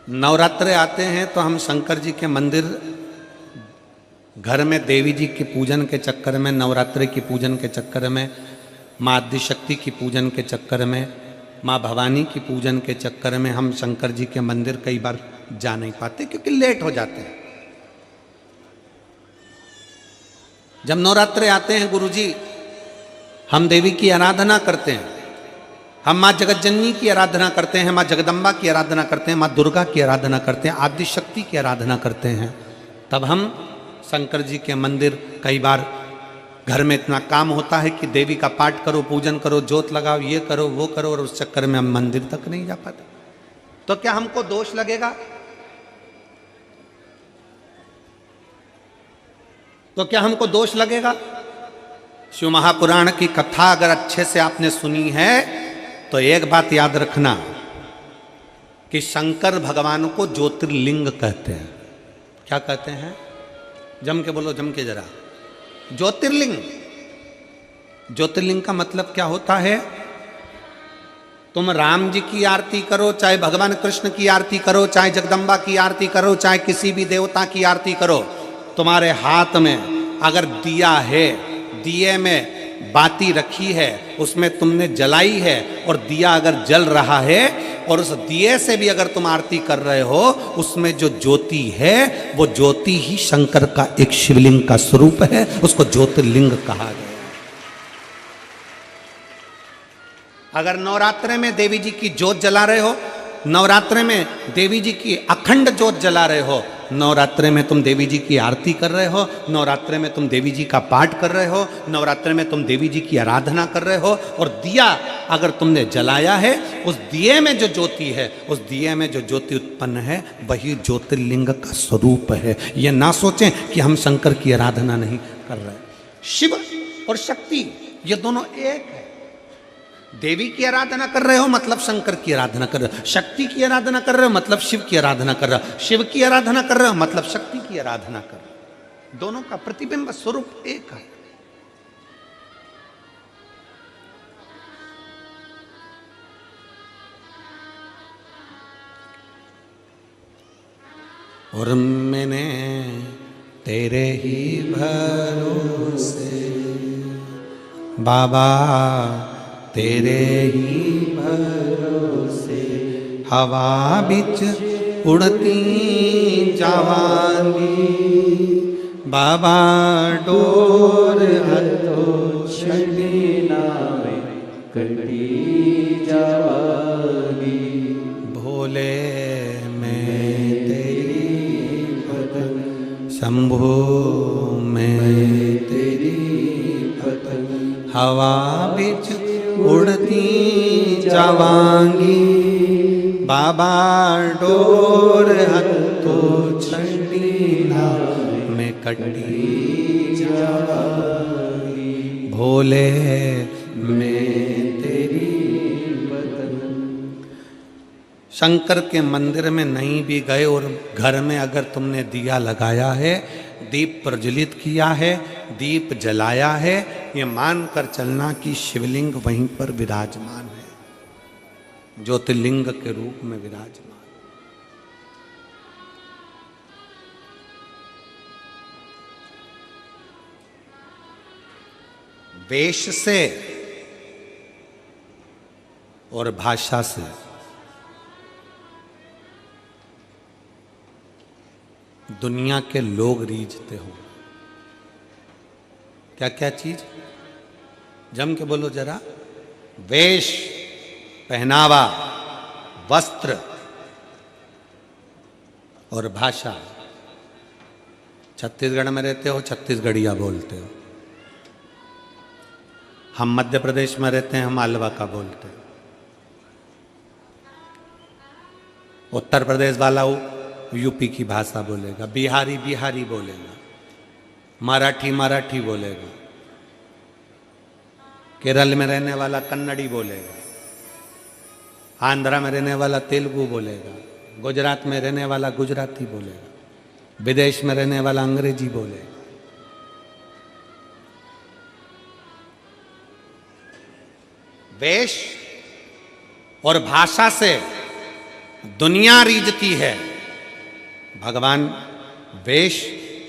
नवरात्रे आते हैं तो हम शंकर जी के मंदिर घर में देवी जी की पूजन के चक्कर में, नवरात्रि की पूजन के चक्कर में, माँ आदिशक्ति की पूजन के चक्कर में, माँ भवानी की पूजन के चक्कर में हम शंकर जी के मंदिर कई बार जा नहीं पाते क्योंकि लेट हो जाते हैं। जब नवरात्रे आते हैं गुरुजी, हम देवी की आराधना करते हैं, हम माँ जगतजननी की आराधना करते हैं, माँ जगदम्बा की आराधना करते हैं, माँ दुर्गा की आराधना करते हैं, आदिशक्ति की आराधना करते हैं। तब हम शंकर जी के मंदिर, कई बार घर में इतना काम होता है कि देवी का पाठ करो, पूजन करो, जोत लगाओ, ये करो वो करो, और उस चक्कर में हम मंदिर तक नहीं जा पाते। तो क्या हमको दोष लगेगा? तो क्या हमको दोष लगेगा? शिव महापुराण की कथा अगर अच्छे से आपने सुनी है तो एक बात याद रखना कि शंकर भगवान को ज्योतिर्लिंग कहते हैं। क्या कहते हैं? जम के बोलो, जम के जरा। ज्योतिर्लिंग। ज्योतिर्लिंग का मतलब क्या होता है? तुम राम जी की आरती करो, चाहे भगवान कृष्ण की आरती करो, चाहे जगदम्बा की आरती करो, चाहे किसी भी देवता की आरती करो, तुम्हारे हाथ में अगर दिया है, दिए में बाती रखी है, उसमें तुमने जलाई है, और दिया अगर जल रहा है और उस दिए से भी अगर तुम आरती कर रहे हो, उसमें जो ज्योति है वो ज्योति ही शंकर का एक शिवलिंग का स्वरूप है, उसको ज्योतिर्लिंग कहा गया। अगर नवरात्रे में देवी जी की ज्योत जला रहे हो, नवरात्रे में देवी जी की अखंड ज्योत जला रहे हो, नवरात्रे में तुम देवी जी की आरती कर रहे हो, नवरात्रे में तुम देवी जी का पाठ कर रहे हो, नवरात्रे में तुम देवी जी की आराधना कर रहे हो, और दिया अगर तुमने जलाया है, उस दिए में जो ज्योति है, उस दिए में जो ज्योति उत्पन्न है, वही ज्योतिर्लिंग का स्वरूप है। ये ना सोचें कि हम शंकर की आराधना नहीं कर रहे। शिव और शक्ति ये दोनों एक है। देवी की आराधना कर रहे हो मतलब शंकर की आराधना कर रहे हो, शक्ति की आराधना कर रहे हो मतलब शिव की आराधना कर रहे हो, शिव की आराधना कर रहे हो मतलब शक्ति की आराधना कर रहे हो। दोनों का प्रतिबिंब स्वरूप एक है। और मैंने तेरे ही भरोसे बाबा, तेरे ही भरोसे हवा बिच उड़ती जावांगी, बाबा डोर हथो छड़ी नावे कटी जावांगी, भोले मैं तेरी भगत, शंभो मैं तेरी भगत, हवा बिच उड़ती जावांगी, बाबा डोर हथो छड़ी में कटी जावांगी, भोले मैं तेरी बदन। शंकर के मंदिर में नहीं भी गए और घर में अगर तुमने दिया लगाया है, दीप प्रज्वलित किया है, दीप जलाया है, ये मानकर चलना कि शिवलिंग वहीं पर विराजमान है, ज्योतिर्लिंग के रूप में विराजमान। वेश से और भाषा से दुनिया के लोग रीझते हो। क्या क्या चीज? जम के बोलो जरा। वेश, पहनावा, वस्त्र और भाषा। छत्तीसगढ़ में रहते हो, छत्तीसगढ़िया बोलते हो। हम मध्य प्रदेश में रहते हैं, हम मालवा का बोलते हैं। उत्तर प्रदेश वाला यूपी की भाषा बोलेगा, बिहारी बिहारी बोलेगा, मराठी मराठी बोलेगा, केरल में रहने वाला कन्नड़ी बोलेगा, आंध्रा में रहने वाला तेलुगु बोलेगा, गुजरात में रहने वाला गुजराती बोलेगा, विदेश में रहने वाला अंग्रेजी बोलेगा। वेश और भाषा से दुनिया रीझती है, भगवान वेश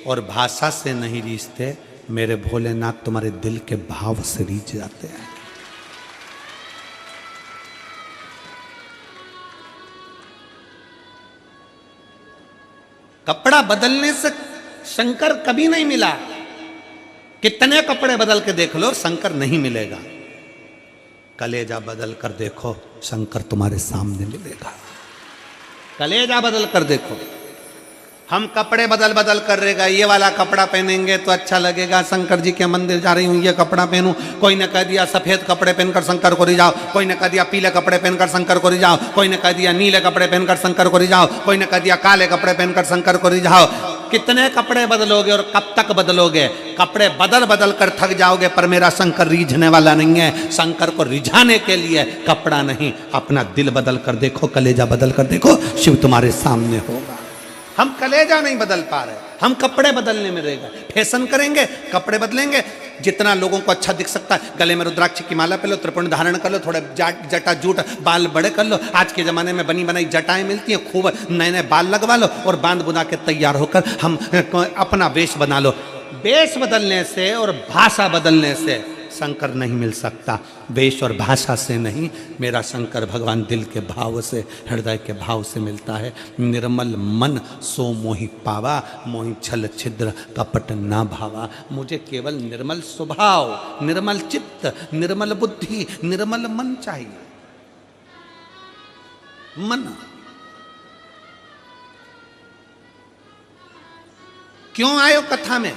और भाषा से नहीं रीझते, मेरे भोलेनाथ तुम्हारे दिल के भाव से रीझ जाते हैं। कपड़ा बदलने से शंकर कभी नहीं मिला। कितने कपड़े बदल के देख लो, शंकर नहीं मिलेगा। कलेजा बदल कर देखो, शंकर तुम्हारे सामने मिलेगा। कलेजा बदल कर देखो। हम कपड़े बदल बदल कर रहेगा, ये वाला कपड़ा पहनेंगे तो अच्छा लगेगा, शंकर जी के मंदिर जा रही हूँ ये कपड़ा पहनूं। कोई ने कह दिया सफेद कपड़े पहनकर शंकर को रिझाओ, कोई ने कह दिया पीले कपड़े पहनकर शंकर को रिझाओ, कोई ने कह दिया नीले कपड़े पहनकर शंकर को रिझाओ, कोई ने कह दिया काले कपड़े पहनकर शंकर को रिझाओ। कितने कपड़े बदलोगे और कब तक बदलोगे? कपड़े बदल बदल कर थक जाओगे, पर मेरा शंकर रीझने वाला नहीं है। शंकर को रिझाने के लिए कपड़ा नहीं, अपना दिल बदल कर देखो, कलेजा बदल कर देखो, शिव तुम्हारे सामने होगा। हम कलेजा नहीं बदल पा रहे, हम कपड़े बदलने में रहेगा। फैशन करेंगे, कपड़े बदलेंगे, जितना लोगों को अच्छा दिख सकता है। गले में रुद्राक्ष की माला पहन लो, त्रिपुंड धारण कर लो, थोड़े जटा जूट बाल बड़े कर लो। आज के ज़माने में बनी बनाई जटाएं मिलती हैं, खूब नए नए बाल लगवा लो और बांध बुना के तैयार होकर हम अपना वेश बना लो। वेश बदलने से और भाषा बदलने से शंकर नहीं मिल सकता, वेश और भाषा से नहीं। मेरा शंकर भगवान दिल के भाव से, हृदय के भाव से मिलता है। निर्मल मन सो मोहि पावा, मोहि छल छिद्र कपट ना भावा। मुझे केवल निर्मल स्वभाव, निर्मल चित्त, निर्मल बुद्धि, निर्मल मन चाहिए। मन क्यों आए हो कथा में?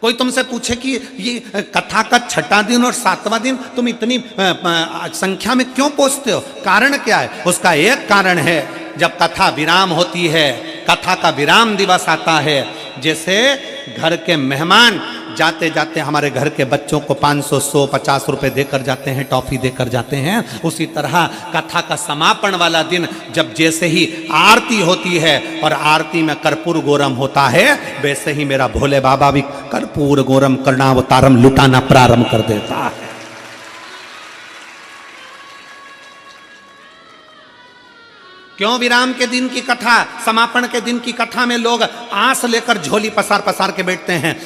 कोई तुमसे पूछे कि ये कथा का छठा दिन और सातवां दिन तुम इतनी संख्या में क्यों पहुंचते हो, कारण क्या है? उसका एक कारण है, जब कथा विराम होती है, कथा का विराम दिवस आता है, जैसे घर के मेहमान जाते जाते हमारे घर के बच्चों को 500, 100, 50 रुपए देकर जाते हैं, टॉफी देकर जाते हैं, उसी तरह कथा का समापन वाला दिन जब जैसे ही आरती होती है और आरती में कर्पूर गौरम होता है, वैसे ही मेरा भोले बाबा भी कर्पूर गौरम कर्णावतारम लुटाना प्रारंभ कर देता है। क्यों विराम के दिन की कथा, समापन के दिन की कथा में लोग आस लेकर झोली पसार पसार के बैठते हैं?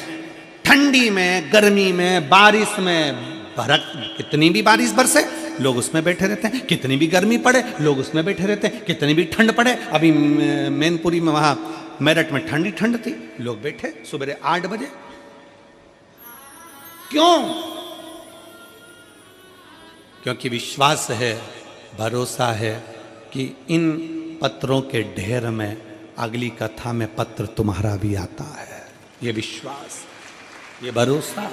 ठंडी में, गर्मी में, बारिश में, कितनी भी बारिश बरसे लोग उसमें बैठे रहते हैं, कितनी भी गर्मी पड़े लोग उसमें बैठे रहते हैं, कितनी भी ठंड पड़े। अभी मैनपुरी में, वहाँ मेरठ में ठंडी ठंड थी, लोग बैठे सुबह 8 बजे। क्यों? क्योंकि विश्वास है, भरोसा है कि इन पत्रों के ढेर में अगली कथा में पत्र तुम्हारा भी आता है। ये विश्वास, ये भरोसा।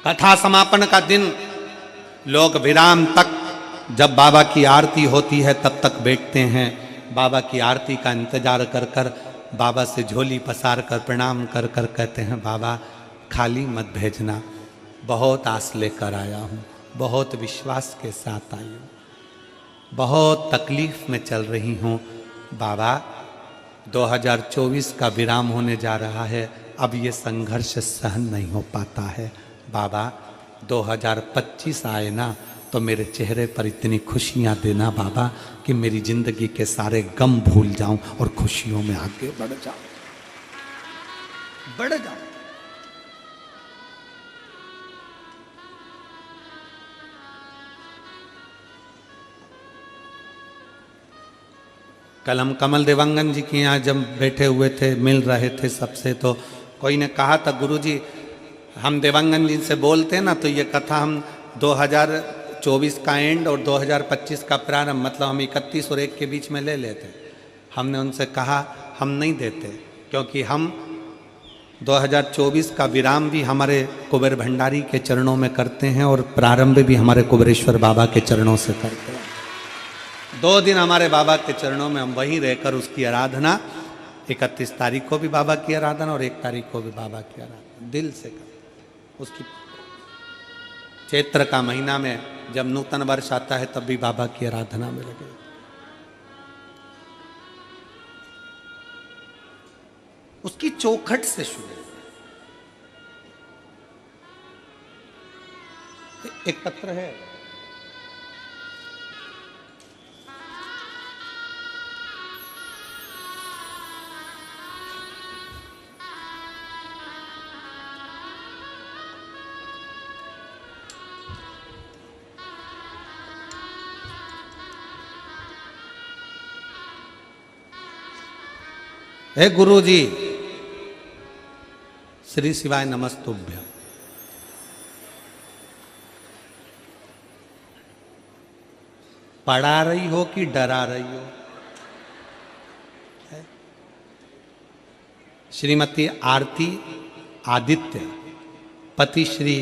कथा समापन का दिन लोग विराम तक, जब बाबा की आरती होती है तब तक बैठते हैं। बाबा की आरती का इंतजार कर कर, बाबा से झोली पसार कर, प्रणाम कर कर कहते हैं, बाबा खाली मत भेजना, बहुत आस लेकर आया हूँ, बहुत विश्वास के साथ आई हूँ, बहुत तकलीफ में चल रही हूँ। बाबा 2024 का विराम होने जा रहा है, अब ये संघर्ष सहन नहीं हो पाता है। बाबा 2025 आए ना तो मेरे चेहरे पर इतनी खुशियाँ देना बाबा कि मेरी जिंदगी के सारे गम भूल जाऊं और खुशियों में आगे बढ़ जाऊं, बढ़ जाऊं। कल हम कमल देवांगन जी के यहाँ जब बैठे हुए थे, मिल रहे थे सबसे, तो कोई ने कहा था, गुरुजी हम देवांगन जी से बोलते हैं ना तो ये कथा हम 2024 का एंड और 2025 का प्रारंभ, मतलब हम 31 और 1 के बीच में ले लेते। हमने उनसे कहा हम नहीं देते, क्योंकि हम 2024 का विराम भी हमारे कुबेर भंडारी के चरणों में करते हैं और प्रारंभ भी हमारे कुबेरेश्वर बाबा के चरणों से करते हैं। 2 दिन हमारे बाबा के चरणों में हम वहीं रहकर उसकी आराधना, 31 तारीख को भी बाबा की आराधना और 1 तारीख को भी बाबा की आराधना दिल से कर। उसकी चैत्र का महीना में जब नूतन वर्ष आता है तब भी बाबा की आराधना में लगे। उसकी चौखट से शुरू। एक पत्र है, हे गुरु जी, श्री शिवाय नमस्तुभ्य। पढ़ा रही हो कि डरा रही हो? श्रीमती आरती आदित्य, पति श्री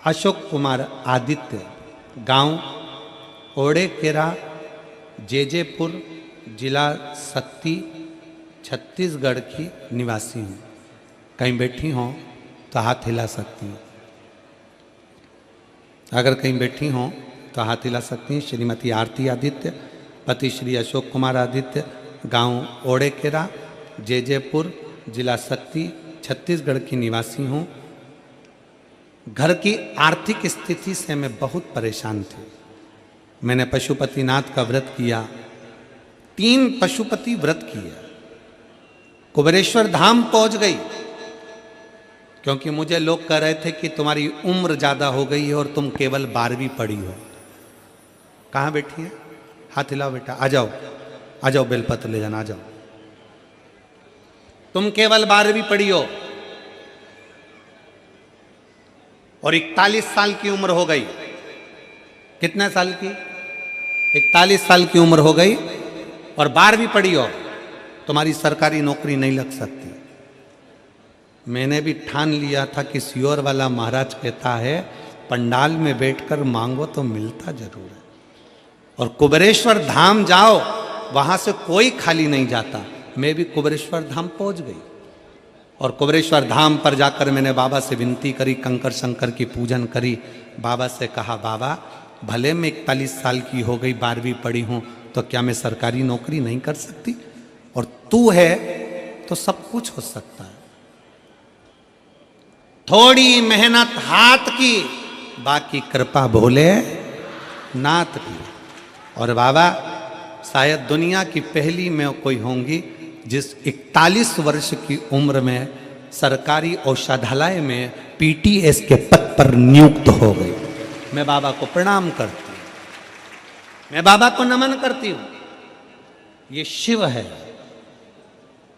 अशोक कुमार आदित्य, गांव ओड़ेकेरा, जेजेपुर, जिला सक्ती, छत्तीसगढ़ की निवासी हूँ। कहीं बैठी हो तो हाथ हिला सकती हैं। अगर कहीं बैठी हो तो हाथ हिला सकती हैं। श्रीमती आरती आदित्य, पति श्री अशोक कुमार आदित्य, गांव ओड़ेकेरा, जेजेपुर, जिला सक्ती, छत्तीसगढ़ की निवासी हूँ। घर की आर्थिक स्थिति से मैं बहुत परेशान थी। मैंने पशुपतिनाथ का व्रत किया, 3 पशुपति व्रत किया। कुबेरेश्वर धाम पहुंच गई, क्योंकि मुझे लोग कह रहे थे कि तुम्हारी उम्र ज़्यादा हो गई है और तुम केवल 12वीं पढ़ी हो। कहाँ बैठी है? हाथ हिलाओ बेटा, आ जाओ, आ जाओ, बेलपत्र ले जाना, आ जाओ। तुम केवल 12वीं पढ़ी हो और 41 साल की उम्र हो गई। कितने साल की? 41 साल की उम्र हो गई और 12वीं पढ़ी हो, तुम्हारी सरकारी नौकरी नहीं लग सकती। मैंने भी ठान लिया था कि सियोर वाला महाराज कहता है पंडाल में बैठकर मांगो तो मिलता जरूर है। और कुबेरेश्वर धाम जाओ, वहां से कोई खाली नहीं जाता। मैं भी कुबेरेश्वर धाम पहुंच गई और कुबेरेश्वर धाम पर जाकर मैंने बाबा से विनती करी, कंकर शंकर की पूजन करी। बाबा से कहा, बाबा भले मैं 41 साल की हो गई, 12वीं पढ़ी हूं, तो क्या मैं सरकारी नौकरी नहीं कर सकती? और तू है तो सब कुछ हो सकता है। थोड़ी मेहनत हाथ की, बाकी कृपा भोले नाथ की। और बाबा शायद दुनिया की पहली मैं कोई होंगी जिस 41 वर्ष की उम्र में सरकारी औषधालय में पीटीएस के पद पर नियुक्त हो गई। मैं बाबा को प्रणाम करती हूँ, मैं बाबा को नमन करती हूँ। ये शिव है।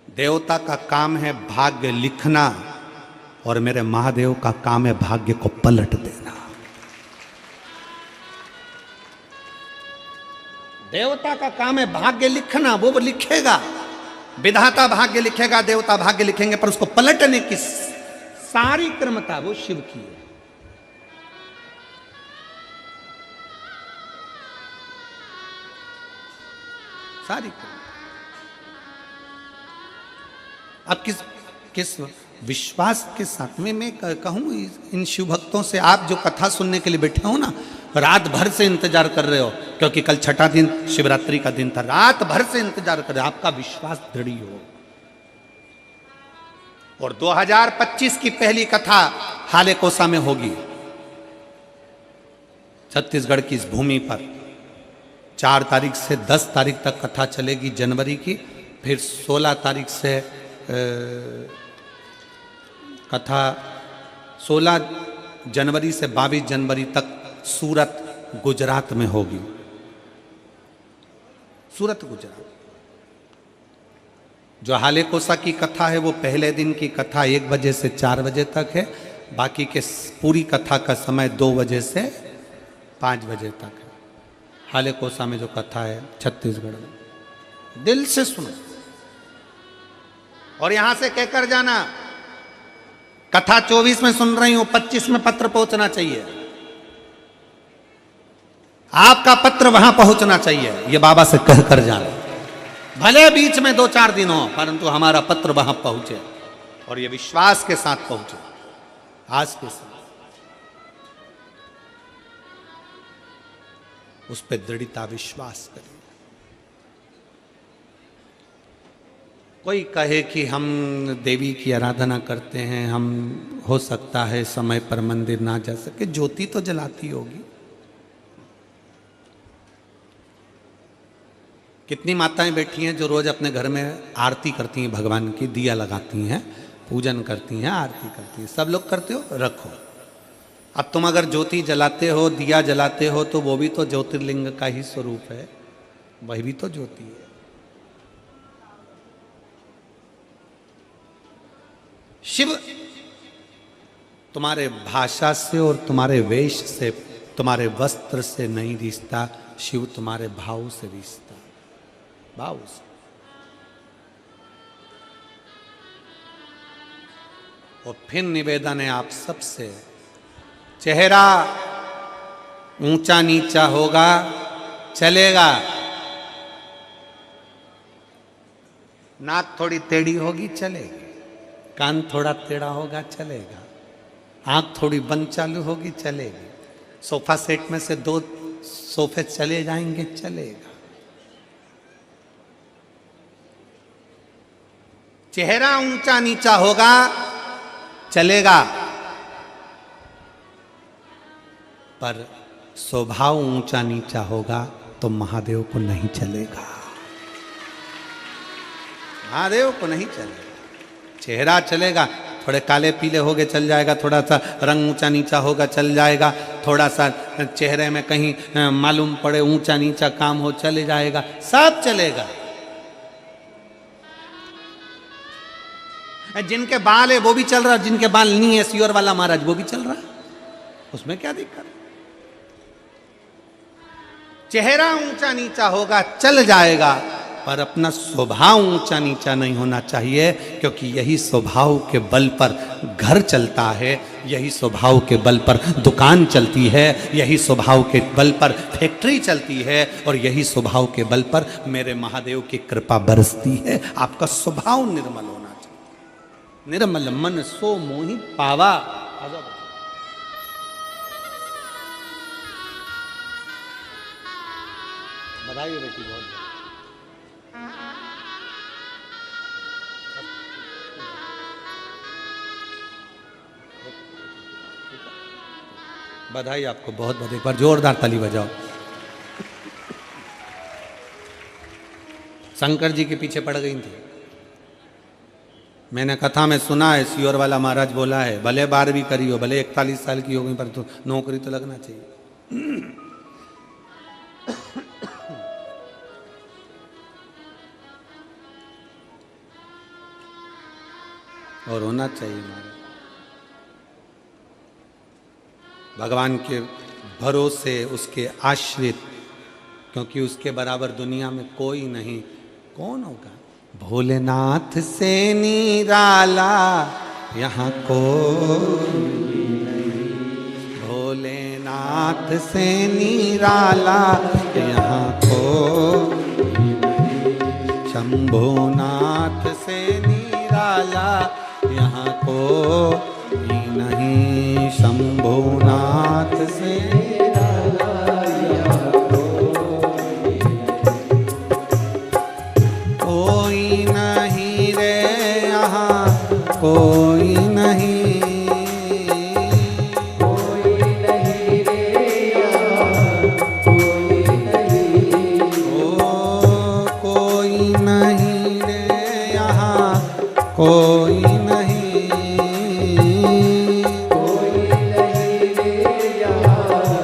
देवता का काम है भाग्य लिखना और मेरे महादेव का काम है भाग्य को पलट देना। देवता का काम है भाग्य लिखना, वो लिखेगा। विधाता भाग्य लिखेगा, देवता भाग्य लिखेंगे, पर उसको पलटने की सारी क्रमता वो शिव की है। सारी अब किस विश्वास के साथ में मैं कहूँ इन शिव भक्तों से, आप जो कथा सुनने के लिए बैठे हो ना, रात भर से इंतजार कर रहे हो, क्योंकि कल छठा दिन शिवरात्रि का दिन था, रात भर से इंतजार कर रहे हो, आपका विश्वास दृढ़ हो। और 2025 की पहली कथा हालेकोसा में होगी, छत्तीसगढ़ की इस भूमि पर। 4 तारीख से 10 तारीख तक कथा चलेगी जनवरी की, फिर 16 तारीख से कथा 16 जनवरी से 22 जनवरी तक सूरत गुजरात में होगी। सूरत गुजरात। जो हालेकोसा की कथा है वो पहले दिन की कथा 1 बजे से 4 बजे तक है, बाकी के पूरी कथा का समय 2 बजे से 5 बजे तक है। हालेकोसा में जो कथा है छत्तीसगढ़ में, दिल से सुनो और यहां से कहकर जाना, कथा 24 में सुन रही हूं, 25 में पत्र पहुंचना चाहिए। आपका पत्र वहां पहुंचना चाहिए, ये बाबा से कहकर जाना। भले बीच में 2-4 दिन हो, परंतु हमारा पत्र वहां पहुंचे और ये विश्वास के साथ पहुंचे, आज के साथ। उस पर दृढ़ता विश्वास करें। कोई कहे कि हम देवी की आराधना करते हैं, हम हो सकता है समय पर मंदिर ना जा सके, ज्योति तो जलाती होगी। कितनी माताएं बैठी हैं जो रोज अपने घर में आरती करती हैं, भगवान की दिया लगाती हैं, पूजन करती हैं, आरती करती हैं। सब लोग करते हो, रखो। अब तुम अगर ज्योति जलाते हो, दिया जलाते हो, तो वो भी तो ज्योतिर्लिंग का ही स्वरूप है, वही भी तो ज्योति है। शिव तुम्हारे भाषा से और तुम्हारे वेश से, तुम्हारे वस्त्र से नहीं रिश्ता, शिव तुम्हारे भाव से रिश्ता, भाव से। और फिर निवेदन है आप सबसे, चेहरा ऊंचा नीचा होगा चलेगा, नाक थोड़ी टेढ़ी होगी चलेगी, कान थोड़ा टेढ़ा होगा चलेगा, आंख थोड़ी बंद चालू होगी चलेगी, सोफा सेट में से 2 सोफे चले जाएंगे चलेगा। चेहरा ऊंचा नीचा होगा चलेगा, पर स्वभाव ऊंचा नीचा होगा तो महादेव को नहीं चलेगा, महादेव को नहीं चलेगा। चेहरा चलेगा, थोड़े काले पीले होगे चल जाएगा, थोड़ा सा रंग ऊंचा नीचा होगा चल जाएगा, थोड़ा सा चेहरे में कहीं मालूम पड़े ऊंचा नीचा काम हो चले जाएगा, सब चलेगा। जिनके बाल है वो भी चल रहा, जिनके बाल नहीं है सियोर वाला महाराज वो भी चल रहा, उसमें क्या दिक्कत। चेहरा ऊंचा नीचा होगा चल जाएगा, पर अपना स्वभाव ऊंचा नीचा नहीं होना चाहिए, क्योंकि यही स्वभाव के बल पर घर चलता है, यही स्वभाव के बल पर दुकान चलती है, यही स्वभाव के बल पर फैक्ट्री चलती है, और यही स्वभाव के बल पर मेरे महादेव की कृपा बरसती है। आपका स्वभाव निर्मल होना चाहिए। निर्मल मन सो मोहि पावा। बधाई बेटी, बहुत बधाई आपको बहुत बहुत। एक बार जोरदार ताली बजाओ। शंकर जी के पीछे पड़ गई थी। मैंने कथा में सुना है, सियोर वाला महाराज बोला है, भले 12वीं करी हो, भले 41 साल की हो गई, पर तो नौकरी तो लगना चाहिए। और होना चाहिए महाराज। भगवान के भरोसे, उसके आश्रित, क्योंकि उसके बराबर दुनिया में कोई नहीं। कौन होगा? भोलेनाथ से निराला यहाँ कोई नहीं, भोलेनाथ से निराला यहाँ कोई नहीं, शंभुनाथ से निराला यहाँ कोई नहीं, शंभुनाथ से निराला यहाँ कोई नहीं रे, यहाँ कोई नहीं, कोई नहीं रे, यहाँ कोई नहीं, ओ कोई नहीं रे, यहाँ कोई नहीं, कोई नहीं रे, यहाँ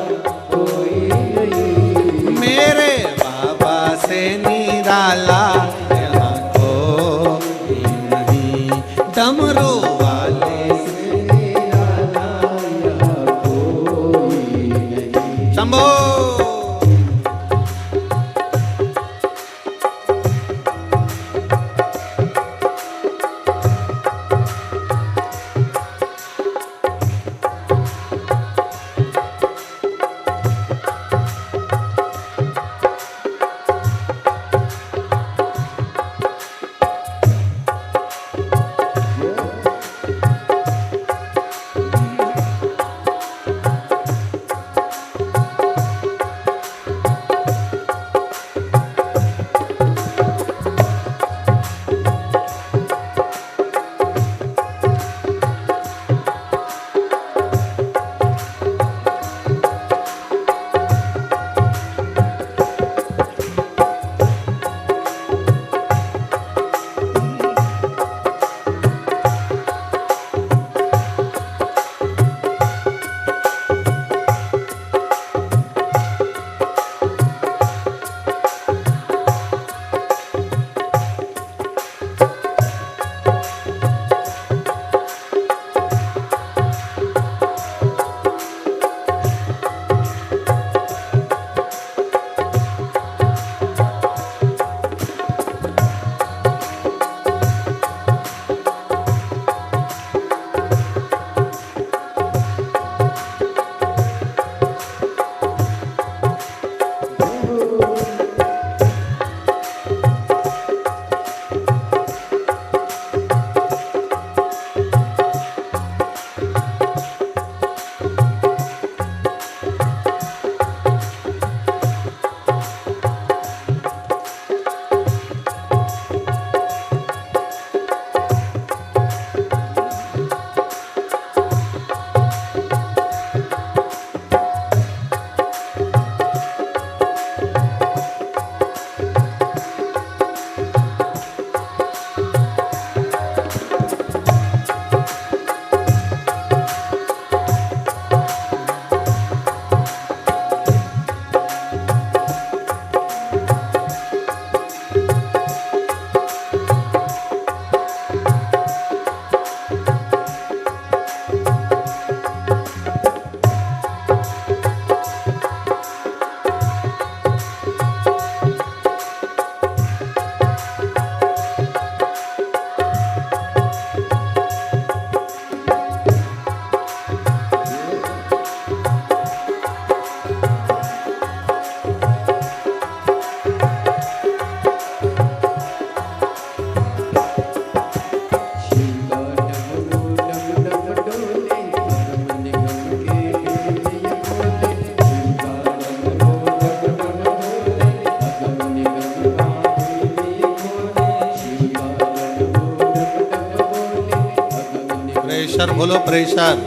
प्रेशर बोलो प्रेशर।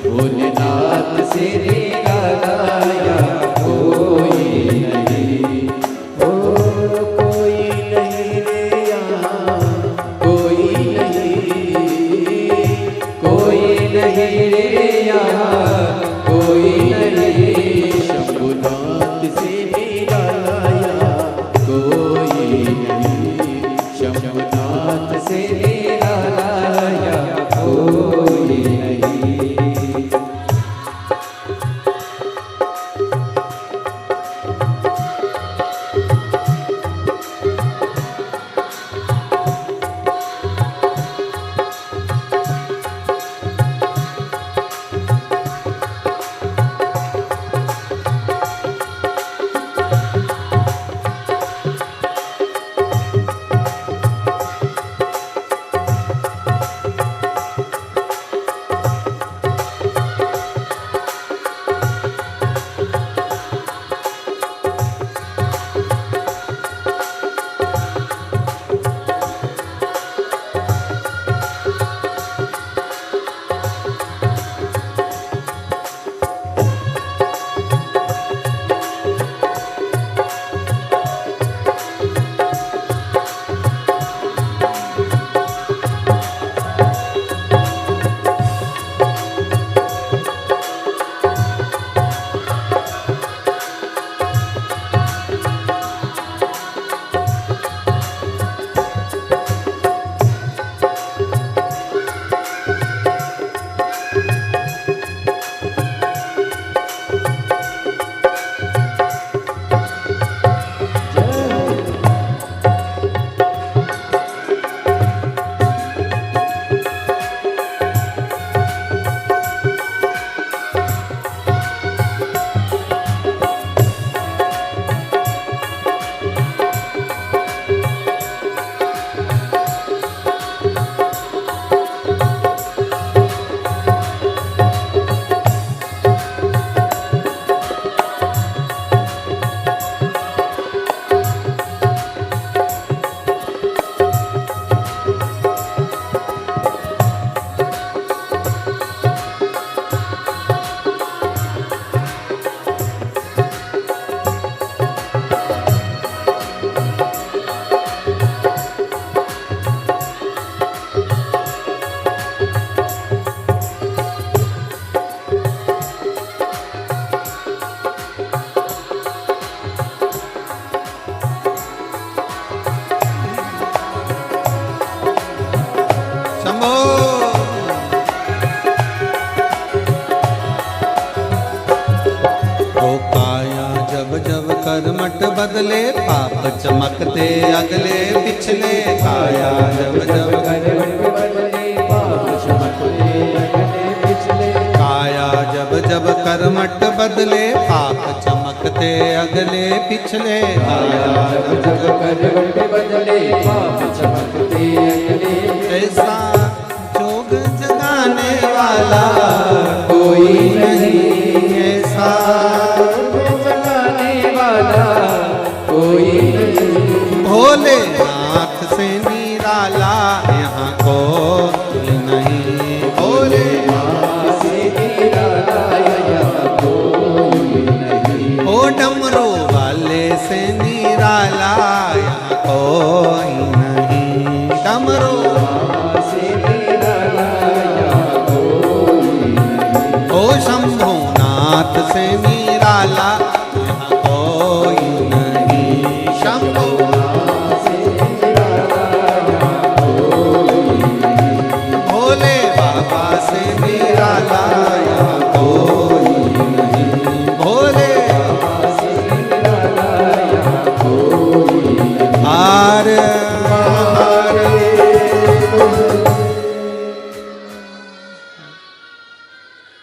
भोलेनाथ से रे गाया जब कर्मठ बदले पाप चमकते अगले पिछले। काया जब जब कर्मठ बदले पाप चमकते अगले पिछले। काया जब जब कर्मठ बदले पाप चमकते अगले पिछले। काया जब जब कर्मठ बदले पाप चमकते अगले। ऐसा जोग जगाने वाला कोई नहीं, ऐसा जगाने वाला कोई नहीं। भोलेनाथ से निराला यहाँ कोई नहीं। भोलेनाथ से निराला यहाँ कोई नहीं। ओ डमरू वाले से निराला यहाँ कोई नहीं। डमरू से निराला यहाँ कोई नहीं। ओ शंभुनाथ से निराला यहाँ कोई नहीं। शंभुनाथ से निराला यहाँ कोई नहीं। भोले बाबा से निराला यहाँ कोई नहीं। भोले बाबा से निराला यहाँ कोई नहीं। हार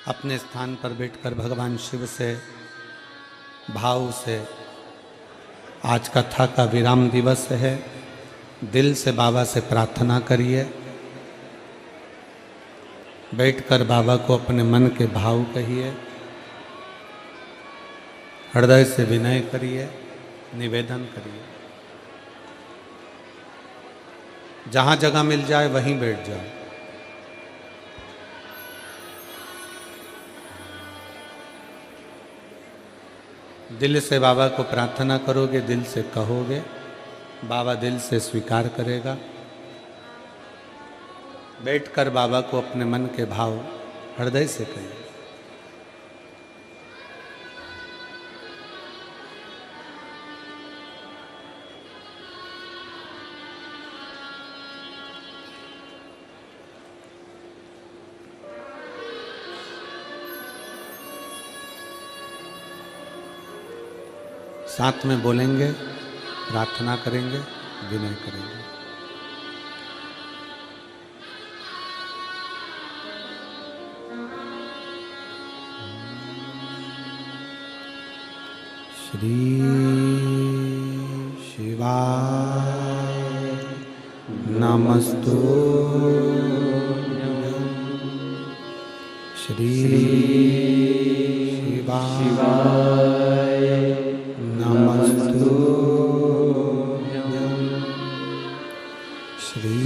अपने स्थान पर बैठकर भगवान शिव से भाव से, आज कथा का विराम दिवस है, दिल से बाबा से प्रार्थना करिए। बैठकर बाबा को अपने मन के भाव कहिए, हृदय से विनय करिए, निवेदन करिए। जहाँ जगह मिल जाए वहीं बैठ जाओ। दिल से बाबा को प्रार्थना करोगे, दिल से कहोगे, बाबा दिल से स्वीकार करेगा। बैठकर बाबा को अपने मन के भाव हृदय से कहिए। साथ में बोलेंगे, प्रार्थना करेंगे, विनय करेंगे। श्री शिवाय नमस्तु। श्री शिवाय नमस्तु। श्री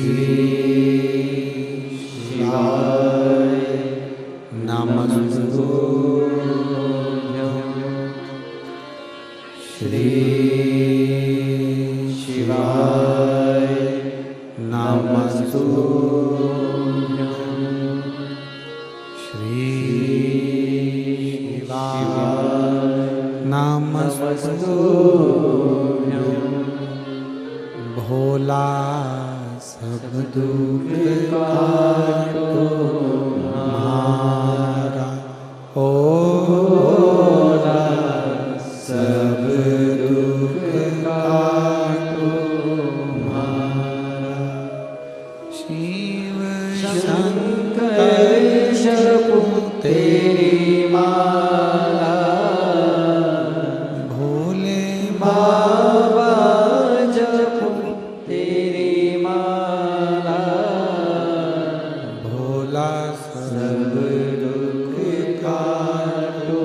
शिवाय नमस्तु। श्री शिवाय नमस्तु। श्री शिवाय नमस्तु। भोला सब दुख काटो हमारा, भोला सब दुख काटो हमारा। शिव शंकर जपो तेरी माला, भोले बाबा जपो तेरी माला। भोला सब दुख काटो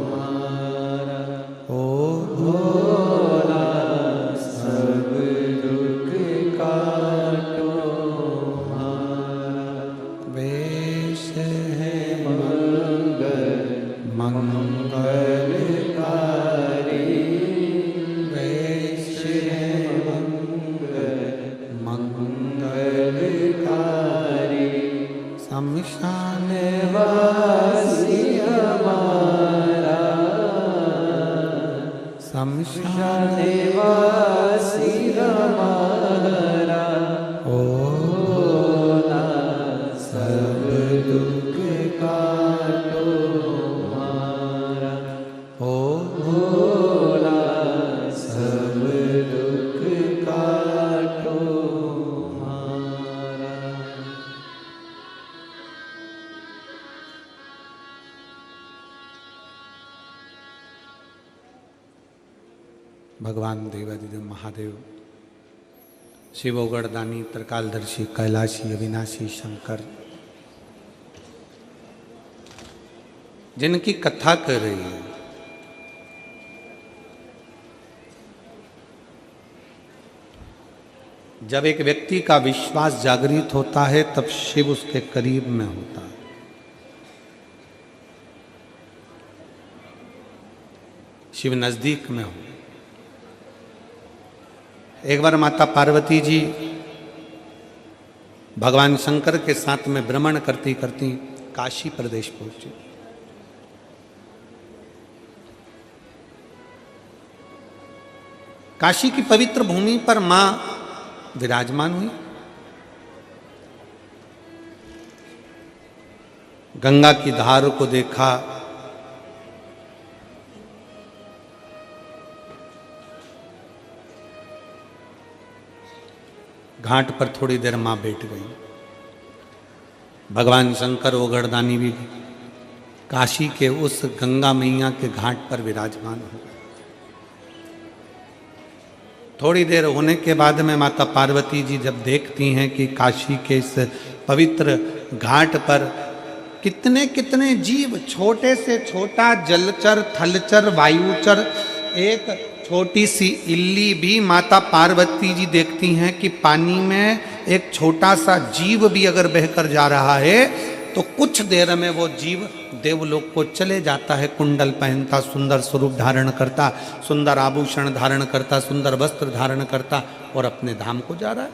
हमारा, ओ भोला सब दुख काटो हमारा। वेश है मंगलकारी, वेश है मंगलकारी। शमशान वासी हमारा, शमशान वासी हमारा। ओ भोला सब दुख काटो हमारा, ओ भोला भगवान देवादिदेव महादेव शिवोगढ़दानी त्रिकालदर्शी कैलाशी अविनाशी शंकर जिनकी कथा कर रही है, जब एक व्यक्ति का विश्वास जागृत होता है तब शिव उसके करीब में होता है। शिव नजदीक में हो। एक बार माता पार्वती जी भगवान शंकर के साथ में भ्रमण करती करती काशी प्रदेश पहुंची। काशी की पवित्र भूमि पर मां विराजमान हुई। गंगा की धार को देखा, घाट पर थोड़ी देर मां बैठ गई। भगवान शंकर ओगढ़दानी भी काशी के उस गंगा मैया के घाट पर विराजमान हो गए। थोड़ी देर होने के बाद में माता पार्वती जी जब देखती हैं कि काशी के इस पवित्र घाट पर कितने कितने जीव, छोटे से छोटा जलचर, थलचर, वायुचर, एक छोटी सी इल्ली भी माता पार्वती जी देखती हैं कि पानी में एक छोटा सा जीव भी अगर बहकर जा रहा है तो कुछ देर में वो जीव देवलोक को चले जाता है। कुंडल पहनता, सुंदर स्वरूप धारण करता, सुंदर आभूषण धारण करता, सुंदर वस्त्र धारण करता और अपने धाम को जा रहा है।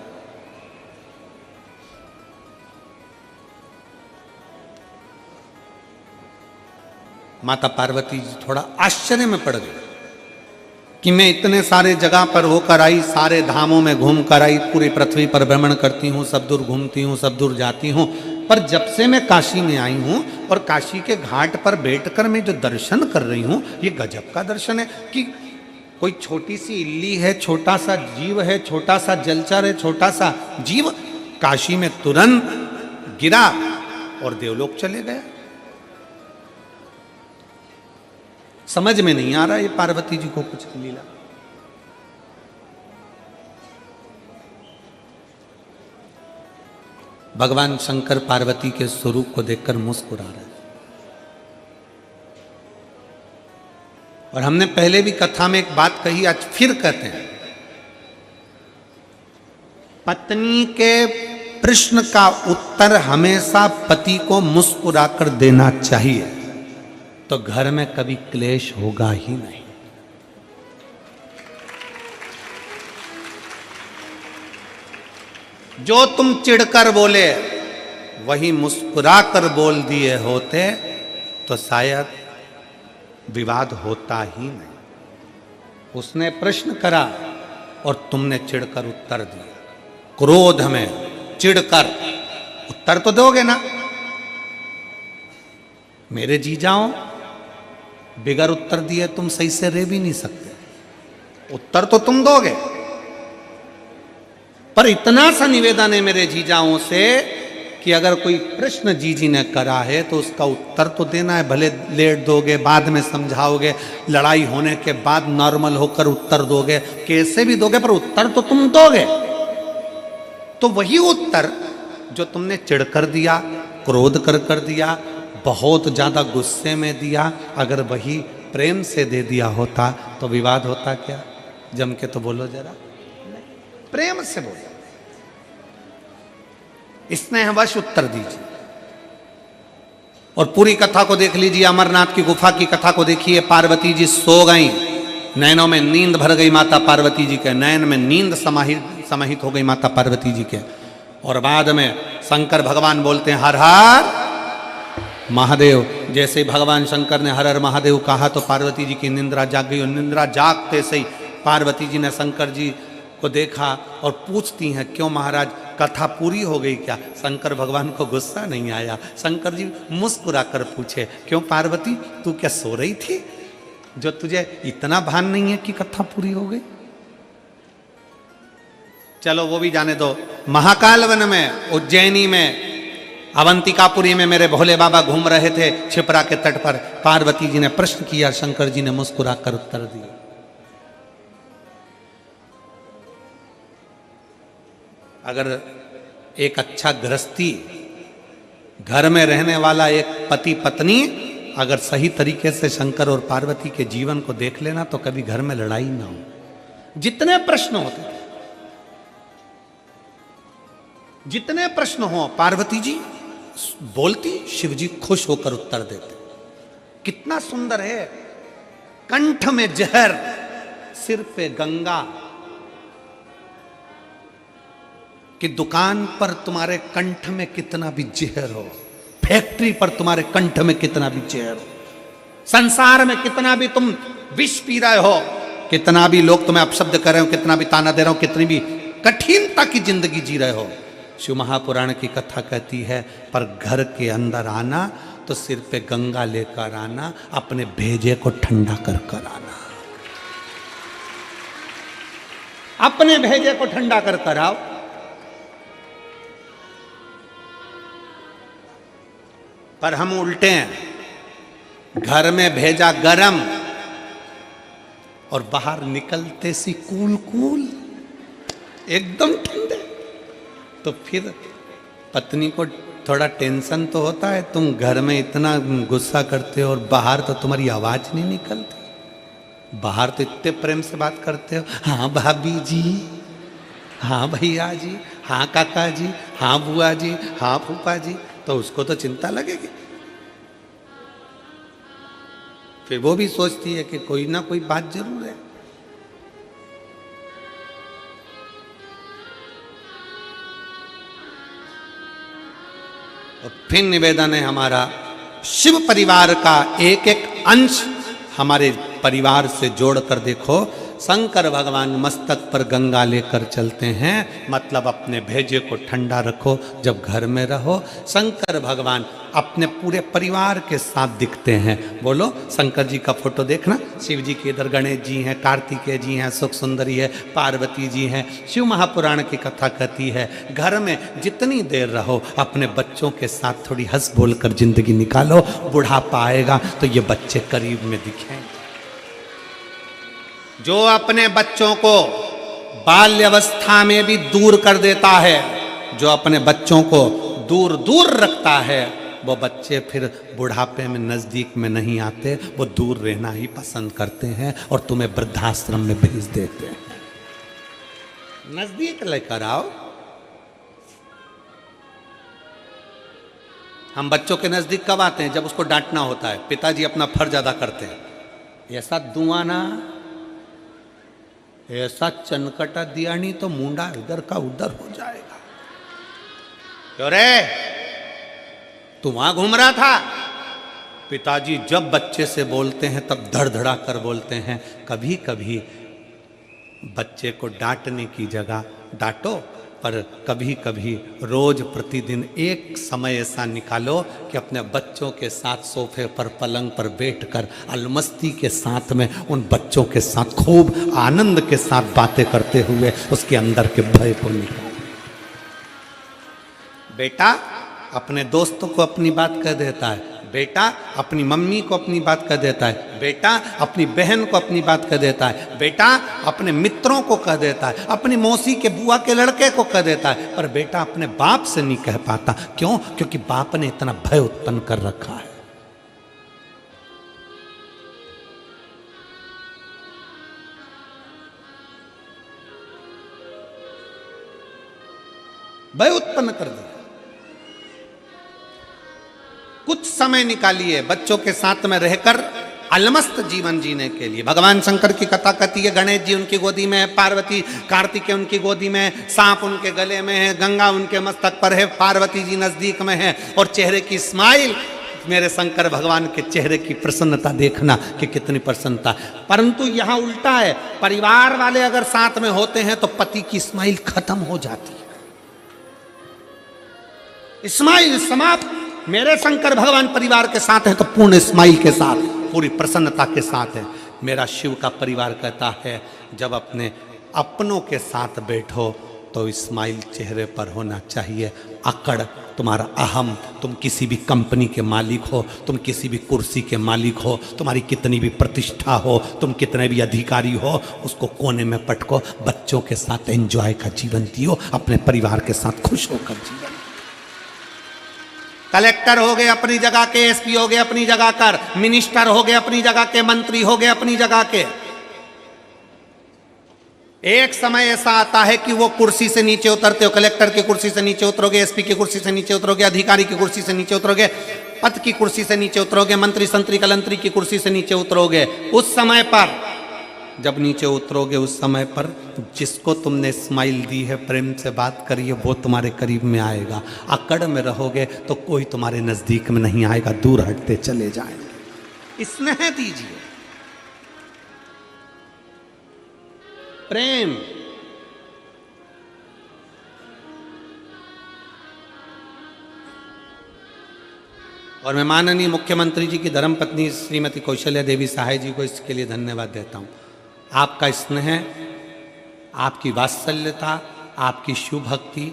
माता पार्वती जी थोड़ा आश्चर्य में पड़ गई कि मैं इतने सारे जगह पर होकर आई, सारे धामों में घूम कर आई, पूरी पृथ्वी पर भ्रमण करती हूँ, सब दूर घूमती हूँ, सब दूर जाती हूँ, पर जब से मैं काशी में आई हूँ और काशी के घाट पर बैठकर मैं जो दर्शन कर रही हूँ, ये गजब का दर्शन है कि कोई छोटी सी इल्ली है, छोटा सा जीव है, छोटा सा जलचर है, छोटा सा जीव काशी में तुरंत गिरा और देवलोक चले गया। समझ में नहीं आ रहा ये पार्वती जी को कुछ लीला। भगवान शंकर पार्वती के स्वरूप को देखकर मुस्कुरा रहे। और हमने पहले भी कथा में एक बात कही, आज फिर कहते हैं, पत्नी के प्रश्न का उत्तर हमेशा पति को मुस्कुराकर देना चाहिए, तो घर में कभी क्लेश होगा ही नहीं। जो तुम चिढ़कर बोले वही मुस्कुराकर बोल दिए होते तो शायद विवाद होता ही नहीं। उसने प्रश्न करा और तुमने चिढ़कर उत्तर दिया। क्रोध में चिढ़कर उत्तर तो दोगे ना। मेरे जीजाओं, बिगर उत्तर दिए तुम सही से रह भी नहीं सकते। उत्तर तो तुम दोगे, पर इतना सा निवेदन है मेरे जीजाओं से कि अगर कोई प्रश्न जीजी ने करा है तो उसका उत्तर तो देना है। भले लेट दोगे, बाद में समझाओगे, लड़ाई होने के बाद नॉर्मल होकर उत्तर दोगे, कैसे भी दोगे, पर उत्तर तो तुम दोगे। तो वही उत्तर जो तुमने चिढ़कर दिया, क्रोध कर दिया, बहुत ज्यादा गुस्से में दिया, अगर वही प्रेम से दे दिया होता तो विवाद होता क्या? जम के तो बोलो जरा, प्रेम से बोलो, स्नेहवश उत्तर दीजिए। और पूरी कथा को देख लीजिए, अमरनाथ की गुफा की कथा को देखिए। पार्वती जी सो गई, नैनों में नींद भर गई माता पार्वती जी के, नयन में नींद समाहित हो गई माता पार्वती जी के। और बाद में शंकर भगवान बोलते हैं हर हर महादेव। जैसे भगवान शंकर ने हर हर महादेव कहा तो पार्वती जी की निंद्रा जाग गई। और निंद्रा जागते से ही पार्वती जी ने शंकर जी को देखा और पूछती हैं, क्यों महाराज, कथा पूरी हो गई क्या? शंकर भगवान को गुस्सा नहीं आया। शंकर जी मुस्कुरा कर पूछे, क्यों पार्वती, तू क्या सो रही थी जो तुझे इतना भान नहीं है कि कथा पूरी हो गई? चलो वो भी जाने दो। महाकाल वन में, उज्जैनी में, अवंतिकापुरी में मेरे भोले बाबा घूम रहे थे छिपरा के तट पर। पार्वती जी ने प्रश्न किया, शंकर जी ने मुस्कुरा कर उत्तर दिया। अगर एक अच्छा गृहस्थी, घर में रहने वाला एक पति पत्नी अगर सही तरीके से शंकर और पार्वती के जीवन को देख लेना तो कभी घर में लड़ाई ना हो। जितने प्रश्न होते थे, जितने प्रश्न हो पार्वती जी बोलती, शिव जी खुश होकर उत्तर देते। कितना सुंदर है, कंठ में जहर सिर पे गंगा, कि दुकान पर तुम्हारे कंठ में कितना भी जहर हो, फैक्ट्री पर तुम्हारे कंठ में कितना भी जहर हो, संसार में कितना भी तुम विष पी रहे हो, कितना भी लोग तुम्हें अपशब्द कर रहे हो, कितना भी ताना दे रहे हो, कितनी भी कठिनता की जिंदगी जी रहे हो, शिव महापुराण की कथा कहती है पर घर के अंदर आना तो सिर पे गंगा लेकर आना, अपने भेजे को ठंडा कर कर आना, अपने भेजे को ठंडा कर कर आओ। पर हम उल्टे हैं, घर में भेजा गरम और बाहर निकलते सी कूल कूल एकदम ठंडे। तो फिर पत्नी को थोड़ा टेंशन तो होता है, तुम घर में इतना गुस्सा करते हो और बाहर तो तुम्हारी आवाज नहीं निकलती, बाहर तो इतने प्रेम से बात करते हो, हाँ भाभी जी, हाँ भैया जी, हाँ काका जी, हाँ बुआ जी, हाँ फूफा जी, तो उसको तो चिंता लगेगी। फिर वो भी सोचती है कि कोई ना कोई बात जरूर है। और फिर निवेदन है हमारा, शिव परिवार का एक एक अंश हमारे परिवार से जोड़कर देखो। शंकर भगवान मस्तक पर गंगा लेकर चलते हैं, मतलब अपने भेजे को ठंडा रखो जब घर में रहो। शंकर भगवान अपने पूरे परिवार के साथ दिखते हैं। बोलो शंकर जी का फोटो देखना, शिव जी के इधर गणेश जी हैं, कार्तिकेय जी हैं, सुख सुंदरी है, पार्वती जी हैं। शिव महापुराण की कथा कहती है घर में जितनी देर रहो अपने बच्चों के साथ थोड़ी हंस बोल कर जिंदगी निकालो, बुढ़ापा आएगा तो ये बच्चे करीब में दिखेंगे। जो अपने बच्चों को बाल्यावस्था में भी दूर कर देता है, जो अपने बच्चों को दूर दूर रखता है, वो बच्चे फिर बुढ़ापे में नजदीक में नहीं आते, वो दूर रहना ही पसंद करते हैं और तुम्हें वृद्धाश्रम में भेज देते हैं। नजदीक लेकर आओ। हम बच्चों के नजदीक कब आते हैं? जब उसको डांटना होता है। पिताजी अपना फर्ज अदा करते हैं। ऐसा दुआना, ऐसा चनकटा दिया नहीं तो मुंडा इधर का उधर हो जाएगा। क्यों रे, तू वहां घूम रहा था? पिताजी जब बच्चे से बोलते हैं तब धड़धड़ा कर बोलते हैं। कभी कभी बच्चे को डांटने की जगह डांटो, पर कभी कभी रोज प्रतिदिन एक समय ऐसा निकालो कि अपने बच्चों के साथ सोफे पर पलंग पर बैठकर अलमस्ती के साथ में उन बच्चों के साथ खूब आनंद के साथ बातें करते हुए उसके अंदर के भय को निकालो। बेटा अपने दोस्तों को अपनी बात कह देता है, बेटा अपनी मम्मी को अपनी बात कह देता है, बेटा अपनी बहन को अपनी बात कह देता है, बेटा अपने मित्रों को कह देता है, अपनी मौसी के बुआ के लड़के को कह देता है, पर बेटा अपने बाप से नहीं कह पाता। क्यों? क्योंकि बाप ने इतना भय उत्पन्न कर रखा है। भय उत्पन्न कर दिया। कुछ समय निकालिए बच्चों के साथ में रहकर अलमस्त जीवन जीने के लिए। भगवान शंकर की कथा कहती है गणेश जी उनकी गोदी में है, पार्वती कार्तिकेय उनकी गोदी में है, सांप उनके गले में है, गंगा उनके मस्तक पर है, पार्वती जी नजदीक में है, और चेहरे की स्माइल, मेरे शंकर भगवान के चेहरे की प्रसन्नता देखना कि कितनी प्रसन्नता। परंतु यहाँ उल्टा है, परिवार वाले अगर साथ में होते हैं तो पति की स्माइल खत्म हो जाती है। स्माइल समाप्त। मेरे शंकर भगवान परिवार के साथ हैं तो पूर्ण स्माइल के साथ, पूरी प्रसन्नता के साथ है। मेरा शिव का परिवार कहता है जब अपने अपनों के साथ बैठो तो स्माइल चेहरे पर होना चाहिए। अकड़, तुम्हारा अहम, तुम किसी भी कंपनी के मालिक हो, तुम किसी भी कुर्सी के मालिक हो, तुम्हारी कितनी भी प्रतिष्ठा हो, तुम कितने भी अधिकारी हो, उसको कोने में पटको। बच्चों के साथ एंजॉय का जीवन जियो, अपने परिवार के साथ खुश होकर जीवन। कलेक्टर हो गए अपनी जगह के, एसपी हो गए अपनी जगह कर, मिनिस्टर हो गए अपनी जगह के, मंत्री हो गए अपनी जगह के। एक समय ऐसा आता है कि वो कुर्सी से नीचे उतरते हो, कलेक्टर की कुर्सी से नीचे उतरोगे, एसपी की कुर्सी से नीचे उतरोगे, अधिकारी की कुर्सी से नीचे उतरोगे, पद की कुर्सी से नीचे उतरोगे, मंत्री संतरी कलंतरी की कुर्सी से नीचे उतरोगे। उस समय पर जब नीचे उतरोगे, उस समय पर जिसको तुमने स्माइल दी है, प्रेम से बात करिए, वो तुम्हारे करीब में आएगा। अकड़ में रहोगे तो कोई तुम्हारे नजदीक में नहीं आएगा, दूर हटते चले जाएंगे। स्नेह दीजिए, प्रेम। और मैं माननीय मुख्यमंत्री जी की धर्मपत्नी श्रीमती कौशल्या देवी सहाय जी को इसके लिए धन्यवाद देता हूं। आपका स्नेह, आपकी वात्सल्यता, आपकी शिव भक्ति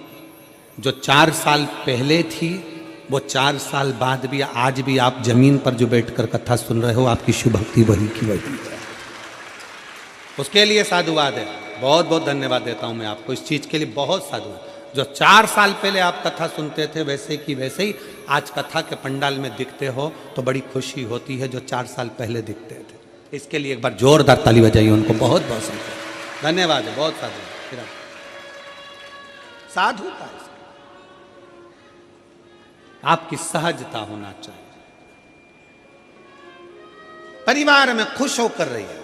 जो 4 साल पहले थी, वो 4 साल बाद भी, आज भी आप जमीन पर जो बैठकर कथा सुन रहे हो, आपकी शिव भक्ति वही की वही है। उसके लिए साधुवाद है, बहुत बहुत धन्यवाद देता हूं मैं आपको इस चीज के लिए, बहुत साधुवाद। जो 4 साल पहले आप कथा सुनते थे, वैसे की वैसे ही आज कथा के पंडाल में दिखते हो, तो बड़ी खुशी होती है जो 4 साल पहले दिखते थे। इसके लिए एक बार जोरदार ताली बजाइए उनको, बहुत बहुत धन्यवाद है, बहुत साधु साधुता है। आपकी सहजता होना चाहिए, परिवार में खुश होकर रहिए।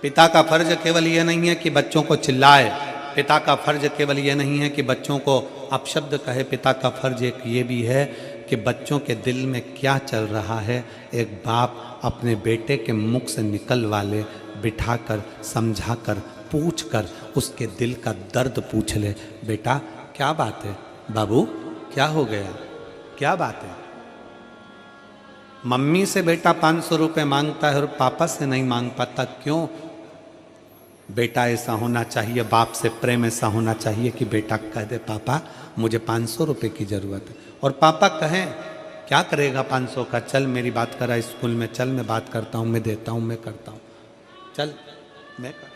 पिता का फर्ज केवल यह नहीं है कि बच्चों को चिल्लाए, पिता का फर्ज केवल यह नहीं है कि बच्चों को अपशब्द कहे, पिता का फर्ज एक ये भी है कि बच्चों के दिल में क्या चल रहा है, एक बाप अपने बेटे के मुख से निकल वाले बिठाकर, समझाकर, पूछकर उसके दिल का दर्द पूछ ले। बेटा क्या बात है, बाबू क्या हो गया, क्या बात है। मम्मी से बेटा 500 रुपये मांगता है और पापा से नहीं मांग पाता, क्यों? बेटा ऐसा होना चाहिए, बाप से प्रेम ऐसा होना चाहिए कि बेटा कह दे पापा मुझे 500 रुपये की ज़रूरत है, और पापा कहें क्या करेगा 500 का, चल मेरी बात करा स्कूल में, चल मैं बात करता हूँ, मैं देता हूँ, मैं करता हूँ, चल मैं कर।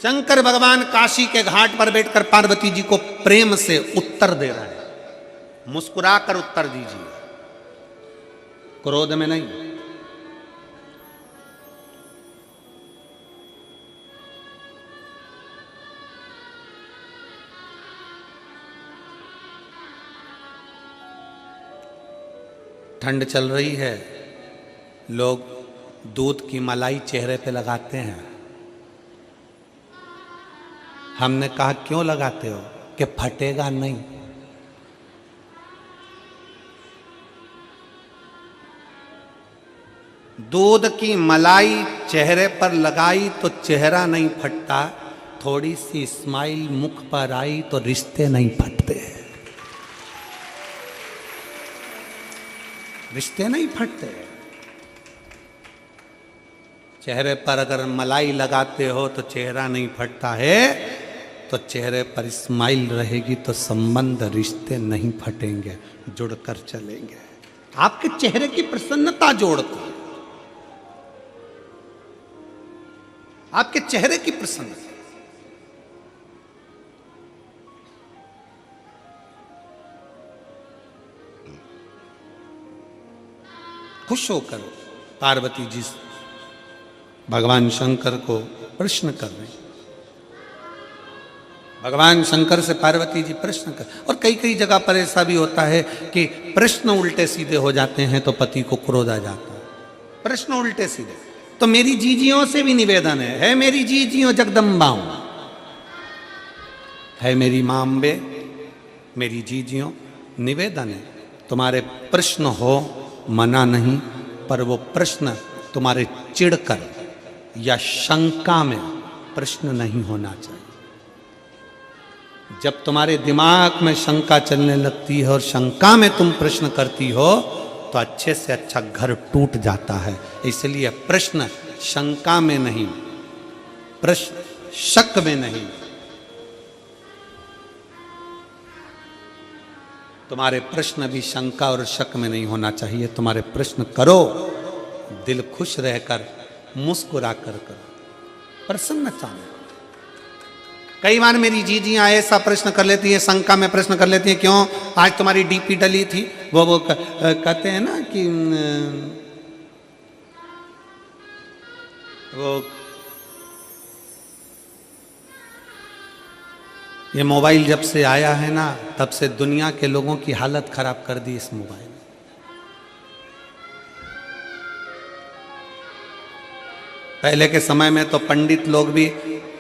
शंकर भगवान काशी के घाट पर बैठकर पार्वती जी को प्रेम से उत्तर दे रहे हैं, मुस्कुराकर उत्तर दीजिए, क्रोध में नहीं। ठंड चल रही है, लोग दूध की मलाई चेहरे पे लगाते हैं। हमने कहा क्यों लगाते हो, कि फटेगा नहीं। दूध की मलाई चेहरे पर लगाई तो चेहरा नहीं फटता, थोड़ी सी स्माइल मुख पर आई तो रिश्ते नहीं फटते हैं, रिश्ते नहीं फटते। चेहरे पर अगर मलाई लगाते हो तो चेहरा नहीं फटता है, तो चेहरे पर स्माइल रहेगी तो संबंध, रिश्ते नहीं फटेंगे, जुड़कर चलेंगे। आपके चेहरे की प्रसन्नता जोड़ती है, आपके चेहरे की प्रसन्नता। खुश होकर पार्वती जी भगवान शंकर को प्रश्न कर रहे हैं। भगवान शंकर से पार्वती जी प्रश्न कर, और कई कई जगह पर ऐसा भी होता है कि प्रश्न उल्टे सीधे हो जाते हैं तो पति को क्रोध आ जाता है, प्रश्न उल्टे सीधे। तो मेरी जीजियों से भी निवेदन है मेरी जीजियों जगदम्बाओं, है मेरी मां अम्बे, मेरी जीजियों, निवेदन है तुम्हारे प्रश्न हो, मना नहीं, पर वो प्रश्न तुम्हारे चिढ़कर या शंका में प्रश्न नहीं होना चाहिए। जब तुम्हारे दिमाग में शंका चलने लगती है और शंका में तुम प्रश्न करती हो तो अच्छे से अच्छा घर टूट जाता है। इसलिए प्रश्न शंका में नहीं, प्रश्न शक में नहीं, तुम्हारे प्रश्न भी शंका और शक में नहीं होना चाहिए। तुम्हारे प्रश्न करो दिल खुश रहकर, मुस्कुरा कर करो, प्रसन्नता में। कई बार मेरी जीजियां ऐसा प्रश्न कर लेती है, शंका में प्रश्न कर लेती है, क्यों आज तुम्हारी डीपी डली थी, वो कहते हैं ना कि वो ये मोबाइल जब से आया है ना, तब से दुनिया के लोगों की हालत खराब कर दी इस मोबाइल ने। पहले के समय में तो पंडित लोग भी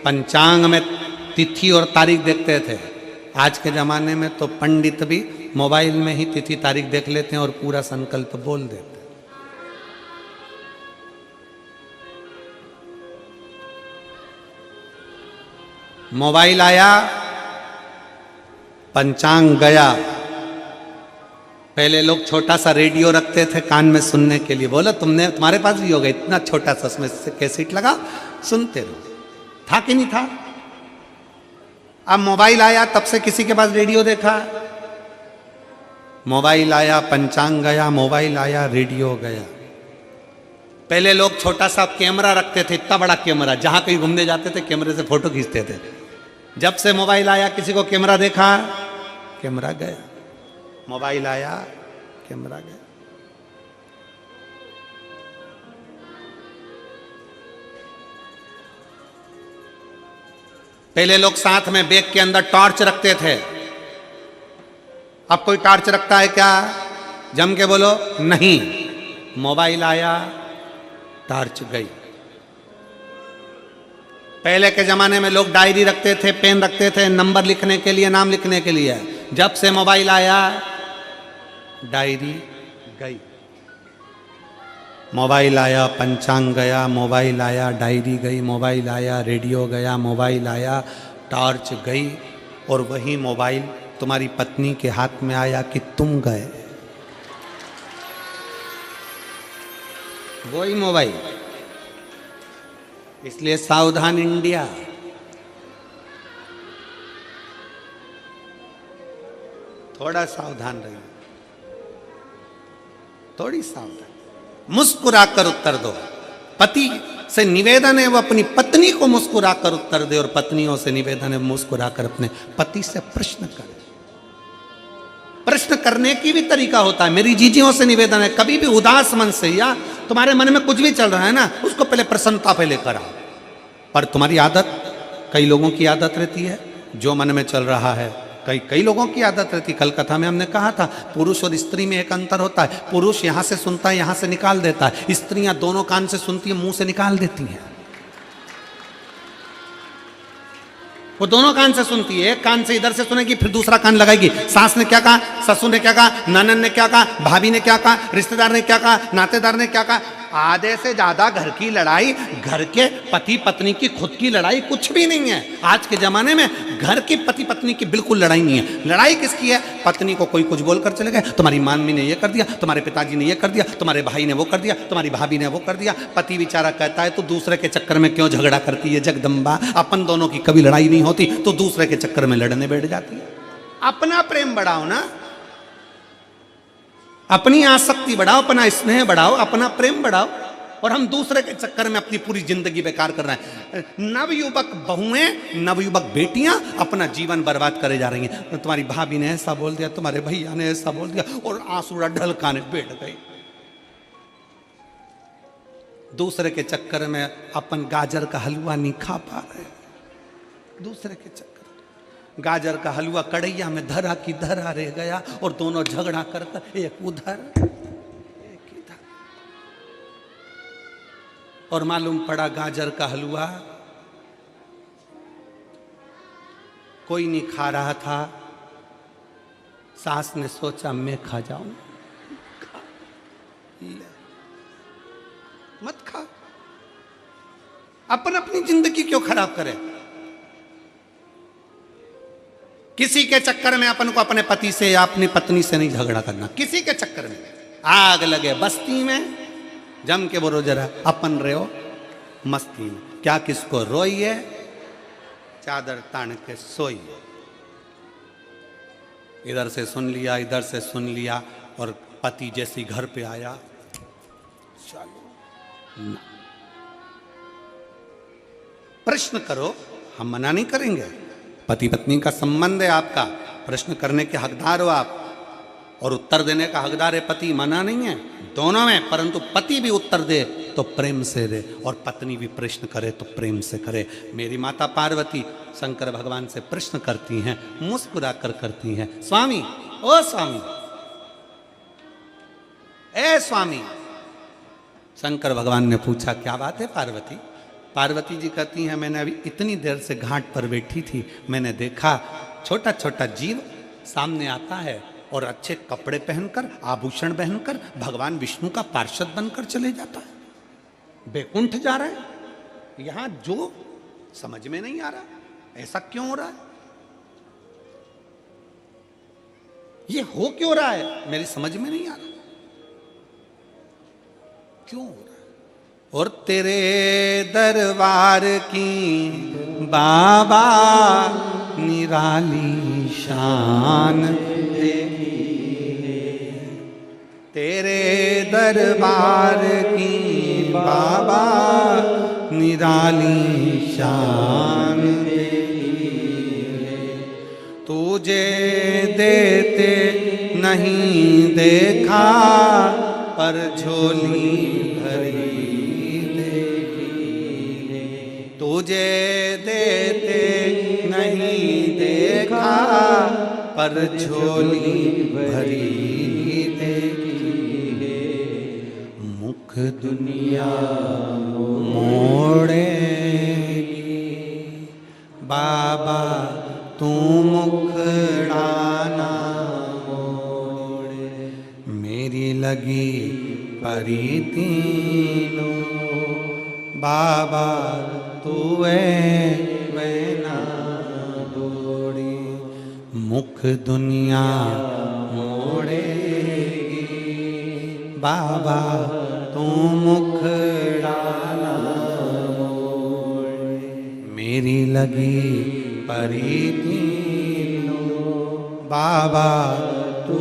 पंचांग में तिथि और तारीख देखते थे। आज के जमाने में तो पंडित भी मोबाइल में ही तिथि तारीख देख लेते हैं और पूरा संकल्प बोल देते हैं। मोबाइल आया, पंचांग गया। पहले लोग छोटा सा रेडियो रखते थे कान में सुनने के लिए। बोलो तुम्हारे पास भी होगा इतना छोटा सा, उसमें कैसेट लगा सुनते रहो। था कि नहीं था? अब मोबाइल आया, तब से किसी के पास रेडियो देखा? मोबाइल आया, पंचांग गया, मोबाइल आया, रेडियो गया। पहले लोग छोटा सा कैमरा रखते थे, इतना बड़ा कैमरा, जहां कहीं घूमने जाते थे कैमरे से फोटो खींचते थे। जब से मोबाइल आया, किसी को कैमरा देखा, कैमरा गया। मोबाइल आया, कैमरा गया। पहले लोग साथ में बैग के अंदर टॉर्च रखते थे। अब कोई टॉर्च रखता है क्या? जम के बोलो नहीं। मोबाइल आया, टॉर्च गई। पहले के जमाने में लोग डायरी रखते थे, पेन रखते थे, नंबर लिखने के लिए, नाम लिखने के लिए। जब से मोबाइल आया, डायरी गई। मोबाइल आया, पंचांग गया, मोबाइल आया, डायरी गई, मोबाइल आया, रेडियो गया, मोबाइल आया, टॉर्च गई। और वही मोबाइल तुम्हारी पत्नी के हाथ में आया कि तुम गए। वही मोबाइल। इसलिए सावधान इंडिया। थोड़ा सावधान रहिए, थोड़ी सावधान। मुस्कुरा कर उत्तर दो। पति से निवेदन है वो अपनी पत्नी को मुस्कुरा कर उत्तर दे, और पत्नियों से निवेदन है मुस्कुरा कर अपने पति से प्रश्न करे। प्रश्न करने की भी तरीका होता है। मेरी जीजियों से निवेदन है, कभी भी उदास मन से, या तुम्हारे मन में कुछ भी चल रहा है ना, उसको पहले प्रसन्नता पे लेकर आओ। पर तुम्हारी आदत, कई लोगों की आदत रहती है, जो मन में चल रहा है, कई लोगों की आदत रहती। कल कथा में हमने कहा था, पुरुष और स्त्री में एक अंतर होता है। पुरुष यहां से सुनता है, यहां से निकाल देता है। स्त्रियां दोनों कान से सुनती है, मुंह से निकाल देती हैं। वो दोनों कान से सुनती है, एक कान से इधर से सुनेगी, फिर दूसरा कान लगाएगी। सास ने क्या कहा, ससुर ने क्या कहा, ननद ने क्या कहा, भाभी ने क्या कहा, रिश्तेदार ने क्या कहा, नातेदार ने क्या कहा। आधे से ज्यादा घर की लड़ाई, घर के पति पत्नी की खुद की लड़ाई कुछ भी नहीं है। आज के जमाने में घर की पति पत्नी की बिल्कुल लड़ाई नहीं है। लड़ाई किसकी है? पत्नी को कोई कुछ बोलकर चले गए, तुम्हारी मम्मी ने ये कर दिया, तुम्हारे पिताजी ने ये कर दिया, तुम्हारे भाई ने वो कर दिया, तुम्हारी भाभी ने वो कर दिया। पति बेचारा कहता है, तो दूसरे के चक्कर में क्यों झगड़ा करती है जगदम्बा? अपन दोनों की कभी लड़ाई नहीं होती, तो दूसरे के चक्कर में लड़ने बैठ जाती है। अपना प्रेम बढ़ाओ ना, अपनी आसक्ति बढ़ाओ, अपना स्नेह बढ़ाओ, अपना प्रेम बढ़ाओ। और हम दूसरे के चक्कर में अपनी पूरी जिंदगी बेकार कर रहे हैं। नवयुवक बहुएं, नवयुवक बेटियां अपना जीवन बर्बाद करे जा रही हैं। तुम्हारी भाभी ने ऐसा बोल दिया, तुम्हारे भैया ने ऐसा बोल दिया, और आंसू ढलकाने बैठ गई। दूसरे के चक्कर में अपन गाजर का हलवा नहीं खा पा रहे। दूसरे के चक्कर, गाजर का हलवा कढ़ैया में धरा की धरा रह गया, और दोनों झगड़ा कर एक उधर एक इधर। और मालूम पड़ा गाजर का हलवा कोई नहीं खा रहा था। सास ने सोचा मैं खा जाऊं। मत खा, अपन अपनी जिंदगी क्यों खराब करें? किसी के चक्कर में अपन को अपने पति से या अपनी पत्नी से नहीं झगड़ा करना। किसी के चक्कर में आग लगे बस्ती में, जम के बोलो जरा, अपन रहो मस्ती में। क्या किसको रोइए, चादर तान के सोइए। इधर से सुन लिया, इधर से सुन लिया, और पति जैसी घर पे आया, चलो प्रश्न करो, हम मना नहीं करेंगे। पति पत्नी का संबंध है आपका, प्रश्न करने के हकदार हो आप, और उत्तर देने का हकदार है पति, मना नहीं है, दोनों में। परंतु पति भी उत्तर दे तो प्रेम से दे, और पत्नी भी प्रश्न करे तो प्रेम से करे। मेरी माता पार्वती शंकर भगवान से प्रश्न करती हैं, मुस्कुरा कर करती हैं, स्वामी, ओ स्वामी, ए स्वामी। शंकर भगवान ने पूछा, क्या बात है पार्वती? पार्वती जी कहती हैं, मैंने अभी इतनी देर से घाट पर बैठी थी, मैंने देखा छोटा छोटा जीव सामने आता है और अच्छे कपड़े पहनकर, आभूषण पहनकर भगवान विष्णु का पार्षद बनकर चले जाता है, बैकुंठ जा रहा है। यहां जो समझ में नहीं आ रहा, ऐसा क्यों हो रहा है, ये हो क्यों रहा है, मेरी समझ में नहीं आ रहा, क्यों हो रहा है। और तेरे दरबार की बाबा निराली शान, तेरे दरबार की बाबा निराली शान, तुझे देते नहीं देखा पर झोली भरी देखी, तुझे देते नहीं देखा पर झोली भरी देखी, मुख दुनिया मोड़ेगी बाबा तू मुखड़ाना मोड़े, मेरी लगी परी तीनों बाबा तू ना बोड़ी, मुख दुनिया मोड़ेगी बाबा तू मुखड़ाना मोड़े, मेरी लगी परी तीनों बाबा तू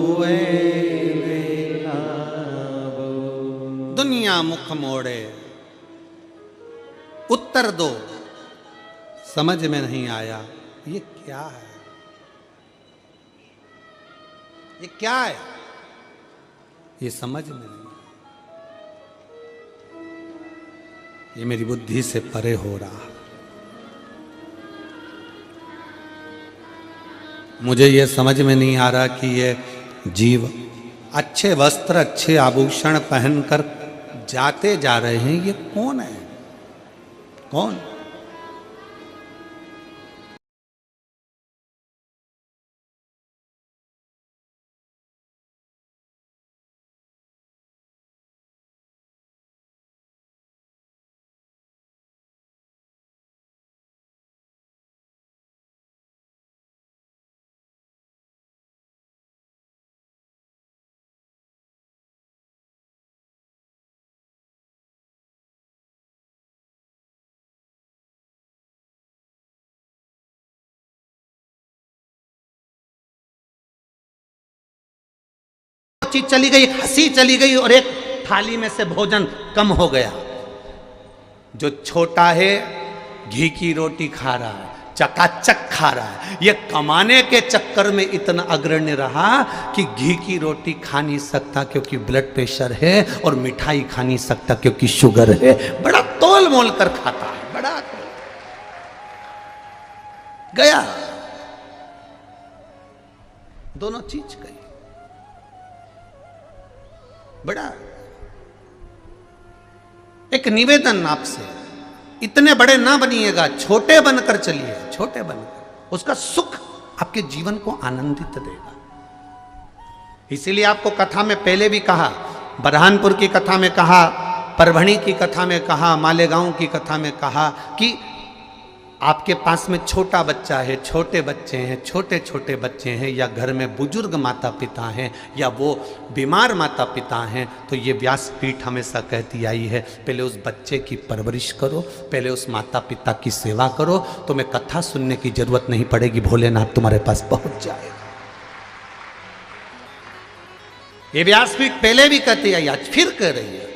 दुनिया मुख मोड़े। उत्तर दो, समझ में नहीं आया, ये क्या है, ये क्या है, ये समझ में नहीं, ये मेरी बुद्धि से परे हो रहा। मुझे ये समझ में नहीं आ रहा कि ये जीव अच्छे वस्त्र, अच्छे आभूषण पहनकर जाते जा रहे हैं, ये कौन है, कौन? चीज चली गई, हंसी चली गई, और एक थाली में से भोजन कम हो गया। जो छोटा है घी की रोटी खा रहा है, चकाचक खा रहा है, ये कमाने के चक्कर में इतना अग्रणी रहा कि घी की रोटी खा नहीं सकता क्योंकि ब्लड प्रेशर है, और मिठाई खा नहीं सकता क्योंकि शुगर है। बड़ा तोल मोल कर खाता है, बड़ा गया, दोनों चीज गई, बड़ा। एक निवेदन आपसे, इतने बड़े ना बनिएगा, छोटे बनकर चलिए, छोटे बनकर, उसका सुख आपके जीवन को आनंदित देगा। इसीलिए आपको कथा में पहले भी कहा, बरहानपुर की कथा में कहा, परभणी की कथा में कहा, मालेगांव की कथा में कहा कि आपके पास में छोटा बच्चा है, छोटे बच्चे हैं, छोटे छोटे बच्चे हैं, या घर में बुजुर्ग माता पिता हैं, या वो बीमार माता पिता हैं, तो ये व्यासपीठ हमेशा कहती आई है पहले उस बच्चे की परवरिश करो, पहले उस माता पिता की सेवा करो, तुम्हें कथा सुनने की जरूरत नहीं पड़ेगी, भोलेनाथ तुम्हारे पास पहुंच जाएगा। ये व्यासपीठ पहले भी कहती आई, आज फिर कह रही है,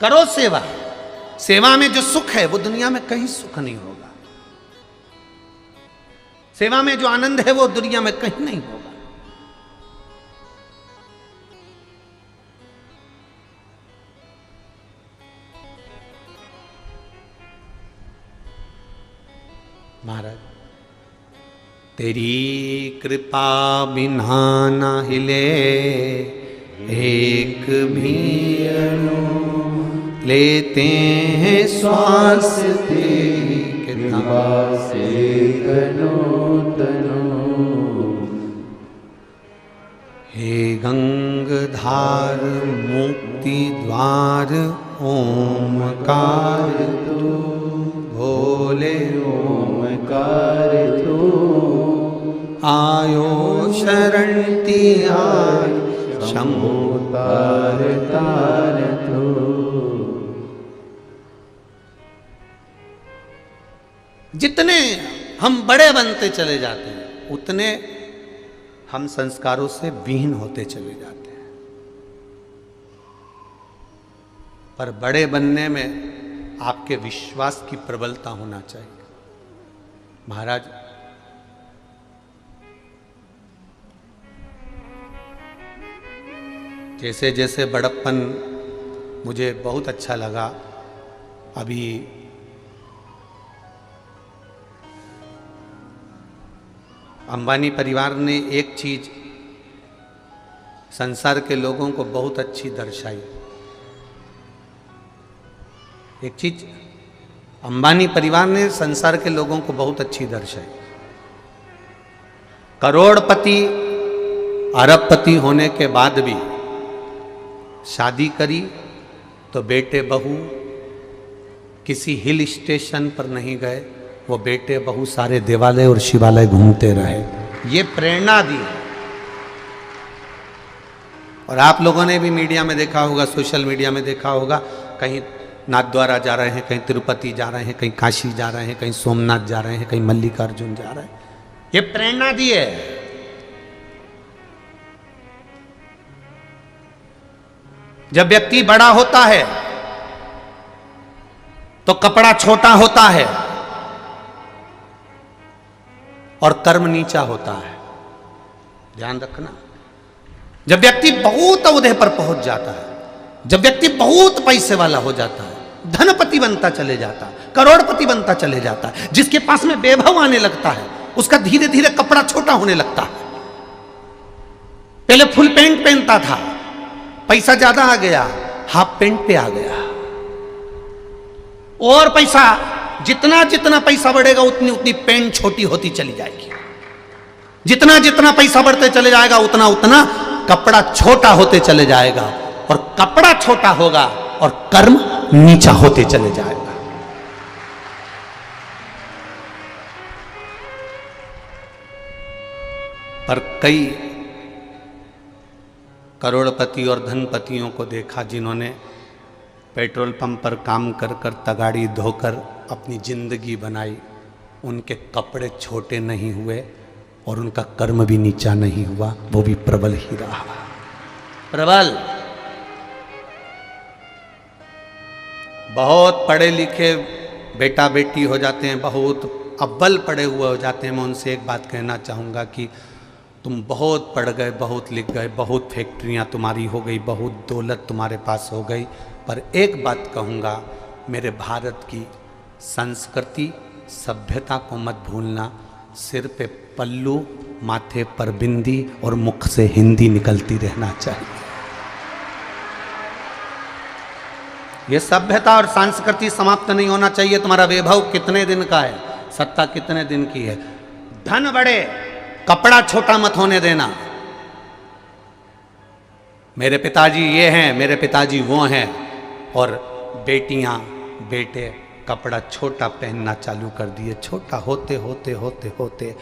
करो सेवा। सेवा में जो सुख है वो दुनिया में कहीं सुख नहीं होगा। सेवा में जो आनंद है वो दुनिया में कहीं नहीं होगा। महाराज, तेरी कृपा बिना ना हिले एक भी अणु, लेते हैं श्वास तेरी कृपा से तनो तनो। हे गंगधार मुक्ति द्वार ओमकार तू, भोले ओमकार तू। आयो शरण तिहार शंभो तार तार तू। जितने हम बड़े बनते चले जाते हैं उतने हम संस्कारों से विहीन होते चले जाते हैं। पर बड़े बनने में आपके विश्वास की प्रबलता होना चाहिए। महाराज, जैसे जैसे बड़प्पन मुझे बहुत अच्छा लगा। अभी अंबानी परिवार ने एक चीज संसार के लोगों को बहुत अच्छी दर्शाई। एक चीज अंबानी परिवार ने संसार के लोगों को बहुत अच्छी दर्शाई। करोड़पति अरबपति होने के बाद भी शादी करी तो बेटे बहू किसी हिल स्टेशन पर नहीं गए, वो बेटे बहू सारे देवालय और शिवालय घूमते रहे। ये प्रेरणा दी। और आप लोगों ने भी मीडिया में देखा होगा, सोशल मीडिया में देखा होगा, कहीं नाथद्वारा जा रहे हैं, कहीं तिरुपति जा रहे हैं, कहीं काशी जा रहे हैं, कहीं सोमनाथ जा रहे हैं, कहीं मल्लिकार्जुन जा रहे हैं। ये प्रेरणा दी है। जब व्यक्ति बड़ा होता है तो कपड़ा छोटा होता है और कर्म नीचा होता है। ध्यान रखना। जब व्यक्ति बहुत औहदे पर पहुंच जाता है, जब व्यक्ति बहुत पैसे वाला हो जाता है, धनपति बनता चले जाता है, करोड़पति बनता चले जाता है, जिसके पास में वैभव आने लगता है, उसका धीरे धीरे कपड़ा छोटा होने लगता है। पहले फुल पैंट पहनता था, पैसा ज्यादा आ गया, हाफ पैंट पे आ गया। और पैसा जितना जितना पैसा बढ़ेगा उतनी उतनी पैंट छोटी होती चली जाएगी। जितना जितना पैसा बढ़ते चले जाएगा उतना उतना कपड़ा छोटा होते चले जाएगा। और कपड़ा छोटा होगा और कर्म नीचा होते चले जाएगा। पर कई करोड़पति और धनपतियों को देखा जिन्होंने पेट्रोल पंप पर काम कर कर तगाड़ी धोकर अपनी जिंदगी बनाई। उनके कपड़े छोटे नहीं हुए और उनका कर्म भी नीचा नहीं हुआ, वो भी प्रबल ही रहा। प्रबल। बहुत पढ़े लिखे बेटा बेटी हो जाते हैं, बहुत अव्वल पढ़े हुए हो जाते हैं। मैं उनसे एक बात कहना चाहूँगा कि तुम बहुत पढ़ गए, बहुत लिख गए, बहुत फैक्ट्रियाँ तुम्हारी हो गई, बहुत दौलत तुम्हारे पास हो गई, पर एक बात कहूँगा, मेरे भारत की संस्कृति सभ्यता को मत भूलना। सिर पे पल्लू, माथे पर बिंदी और मुख से हिंदी निकलती रहना चाहिए। ये सभ्यता और संस्कृति समाप्त नहीं होना चाहिए। तुम्हारा वैभव कितने दिन का है, सत्ता कितने दिन की है, धन बढ़े, कपड़ा छोटा मत होने देना। मेरे पिताजी ये हैं, मेरे पिताजी वो हैं, और बेटियां बेटे कपड़ा छोटा पहनना चालू कर दिए। छोटा होते होते होते होते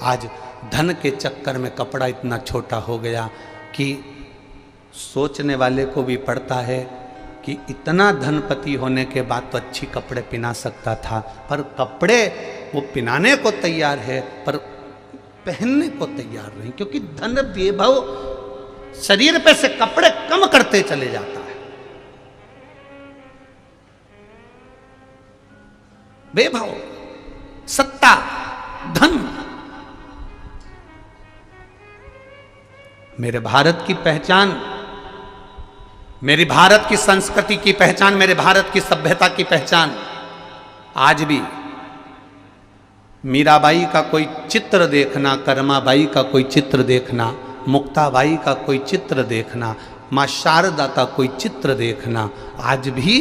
आज धन के चक्कर में कपड़ा इतना छोटा हो गया कि सोचने वाले को भी पड़ता है कि इतना धनपति होने के बाद तो अच्छी कपड़े पहना सकता था, पर कपड़े वो पहनाने को तैयार है पर पहनने को तैयार नहीं, क्योंकि धन वैभव शरीर पे से कपड़े कम करते चले जाता है। वैभव, सत्ता, धन। मेरे भारत की पहचान, मेरी भारत की संस्कृति की पहचान, मेरे भारत की सभ्यता की पहचान आज भी मीराबाई का कोई चित्र देखना, करमाबाई का कोई चित्र देखना, मुक्ताबाई का कोई चित्र देखना, माँ शारदा का कोई चित्र देखना, आज भी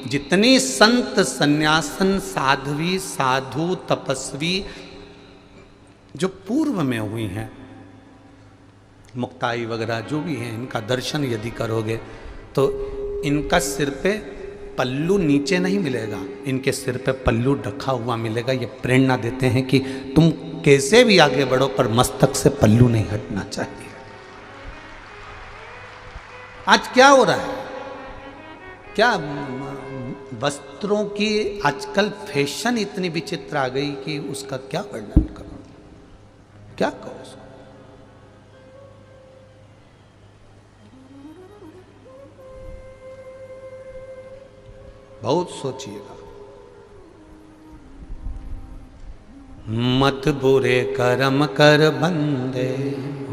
जितनी संत सन्यासन साध्वी साधु तपस्वी जो पूर्व में हुई हैं, मुक्ताई वगैरह जो भी हैं, इनका दर्शन यदि करोगे तो इनका सिर पे पल्लू नीचे नहीं मिलेगा, इनके सिर पे पल्लू ढका हुआ मिलेगा। ये प्रेरणा देते हैं कि तुम कैसे भी आगे बढ़ो पर मस्तक से पल्लू नहीं हटना चाहिए। आज क्या हो रहा है? क्या वस्त्रों की आजकल फैशन इतनी विचित्र आ गई कि उसका क्या वर्णन करो, क्या कहो। बहुत सोचिएगा। मत बुरे कर्म कर बंदे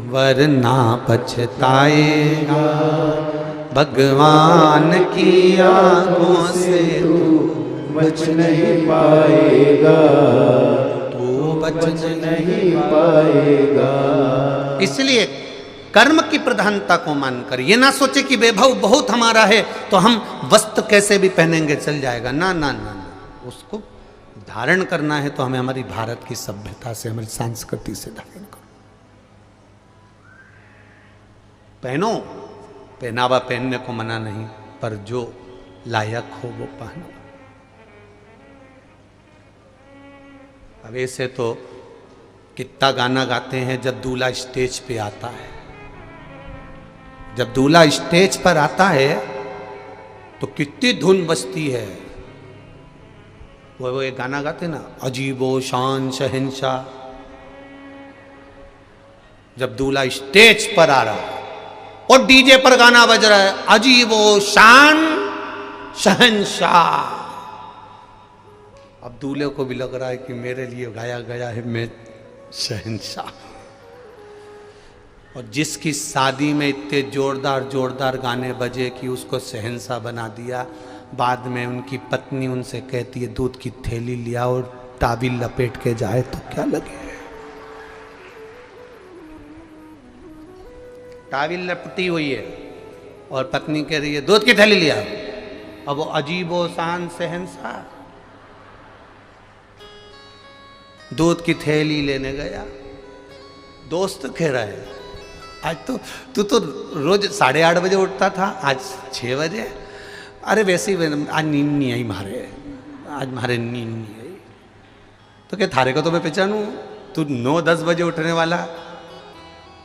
वरना पछताएगा, भगवान की आंखों से तू बच नहीं पाएगा, तू बच नहीं पाएगा। इसलिए कर्म की प्रधानता को मानकर ये ना सोचे कि वैभव बहुत हमारा है तो हम वस्त्र कैसे भी पहनेंगे चल जाएगा। ना ना ना ना, उसको धारण करना है तो हमें हमारी भारत की सभ्यता से, हमारी संस्कृति से धारण करो। पहनो, पहनावा पहनने को मना नहीं, पर जो लायक हो वो पहनो। अब ऐसे तो कितना गाना गाते हैं जब दूल्हा स्टेज पे आता है। जब दूल्हा स्टेज पर आता है तो कितनी धुन बजती है। वो एक गाना गाते ना, अजीबो शान शहंशाह। जब दूल्हा स्टेज पर आ रहा है और डीजे पर गाना बज रहा है, अजीबो शान शहंशाह। अब दूल्हे को भी लग रहा है कि मेरे लिए गाया गया है, मैं शहंशाह। और जिसकी शादी में इतने जोरदार जोरदार गाने बजे कि उसको शहंशाह बना दिया, बाद में उनकी पत्नी उनसे कहती है दूध की थैली लिया और ताबील लपेट के जाए तो क्या लगे। ताबील लपटी हुई है और पत्नी कह रही है दूध की थैली लिया। अब वो अजीबो शान शहंशाह दूध की थैली लेने गया। दोस्त कह रहा है आज तो तू तो रोज 8:30 बजे उठता था, आज 6 बजे। अरे वैसे ही आज नींद नहीं आई मारे, आज मारे नींद नहीं आई। तो क्या थारे को तो मैं पहचानूं, तू 9-10 बजे उठने वाला।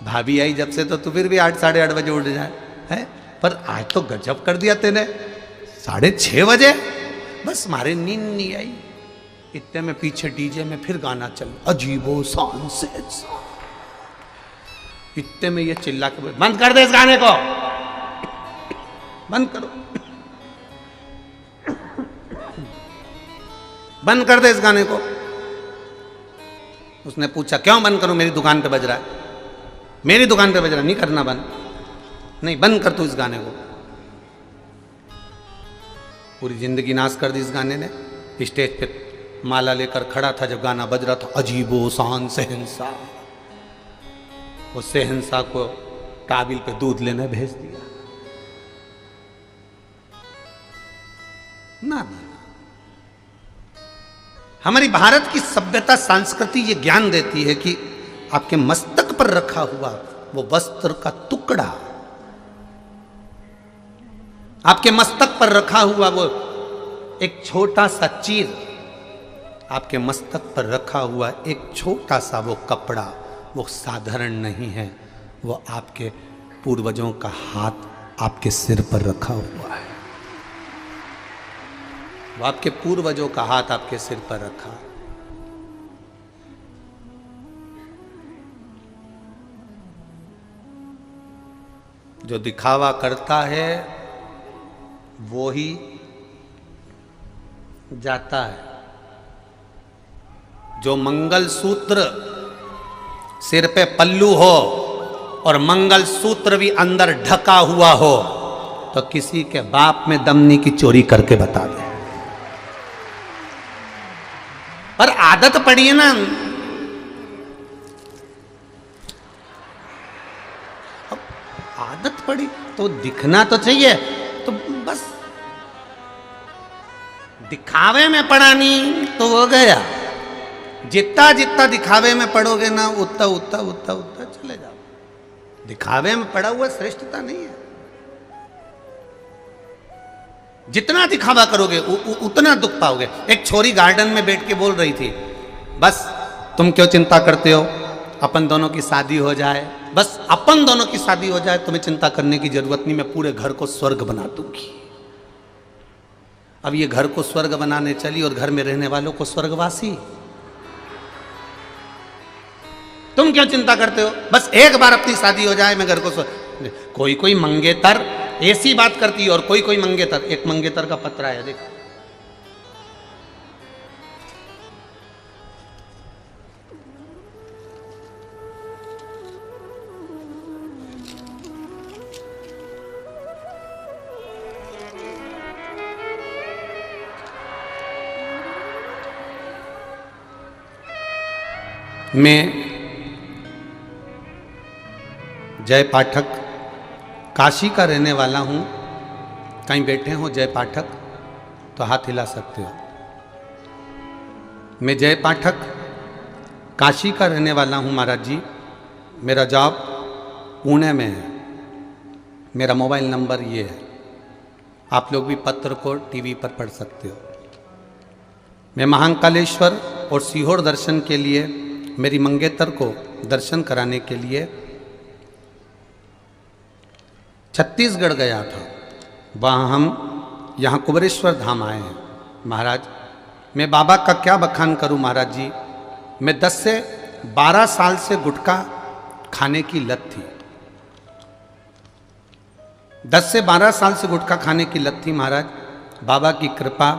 भाभी आई जब से तो तू फिर भी 8 साढ़े 8 बजे उठ जाए है, पर आज तो गजब कर दिया तेने, 6:30 बजे। बस मारे नींद नहीं आई। इतने में पीछे डीजे में फिर गाना चल, अजीबो शान शहंशाह। इतने में ये चिल्ला के बोले बंद कर दे इस गाने को, बंद करो, बंद कर दे इस गाने को। उसने पूछा क्यों बंद करूं, मेरी दुकान पे बज रहा है, मेरी दुकान पे बज रहा है, नहीं करना बंद, नहीं बंद कर तू इस गाने को। पूरी जिंदगी नाश कर दी इस गाने ने। स्टेज पे माला लेकर खड़ा था जब गाना बज रहा था, अजीबो शान शहंशाह। वो शहंशाह को काबिल पे दूध लेने भेज दिया। ना ना, हमारी भारत की सभ्यता संस्कृति ये ज्ञान देती है कि आपके मस्तक पर रखा हुआ वो वस्त्र का टुकड़ा, आपके मस्तक पर रखा हुआ वो एक छोटा सा चीर आपके मस्तक पर रखा हुआ एक छोटा सा वो कपड़ा, वो साधारण नहीं है, वो आपके पूर्वजों का हाथ आपके सिर पर रखा हुआ है। वो आपके पूर्वजों का हाथ आपके सिर पर रखा है। जो दिखावा करता है वो ही जाता है। जो मंगल सूत्र सिर पे पल्लू हो और मंगल सूत्र भी अंदर ढका हुआ हो तो किसी के बाप में दमनी की चोरी करके बता दे। पर आदत पड़ी है ना, अब आदत पड़ी तो दिखना तो चाहिए, तो बस दिखावे में पड़ा नहीं तो वो गया। जितना जितना दिखावे में पड़ोगे ना उतना उतना उतना उतना चले जाओ। दिखावे में पड़ा हुआ श्रेष्ठता नहीं है। जितना दिखावा करोगे उतना दुख पाओगे। एक छोरी गार्डन में बैठ के बोल रही थी, बस तुम क्यों चिंता करते हो, अपन दोनों की शादी हो जाए, बस अपन दोनों की शादी हो जाए, तुम्हें चिंता करने की जरूरत नहीं, मैं पूरे घर को स्वर्ग बना दूंगी। अब ये घर को स्वर्ग बनाने चली और घर में रहने वालों को स्वर्गवासी। तुम क्यों चिंता करते हो, बस एक बार अपनी शादी हो जाए, मैं घर को स्वर्ग। कोई कोई मंगेतर ऐसी बात करती है और कोई कोई मंगेतर, एक मंगेतर का पत्र आया देखो, मैं जय पाठक काशी का रहने वाला हूँ। कहीं बैठे हो जय पाठक तो हाथ हिला सकते हो। मैं जय पाठक काशी का रहने वाला हूँ महाराज जी। मेरा जॉब पुणे में है। मेरा मोबाइल नंबर ये है, आप लोग भी पत्र को टीवी पर पढ़ सकते हो। मैं महाकालेश्वर और सीहोर दर्शन के लिए, मेरी मंगेतर को दर्शन कराने के लिए छत्तीसगढ़ गया था। वहाँ हम यहाँ कुबरेश्वर धाम आए हैं। महाराज मैं बाबा का क्या बखान करूँ महाराज जी। मैं 10 से 12 साल से गुटखा खाने की लत थी। 10 से 12 साल से गुटखा खाने की लत थी महाराज। बाबा की कृपा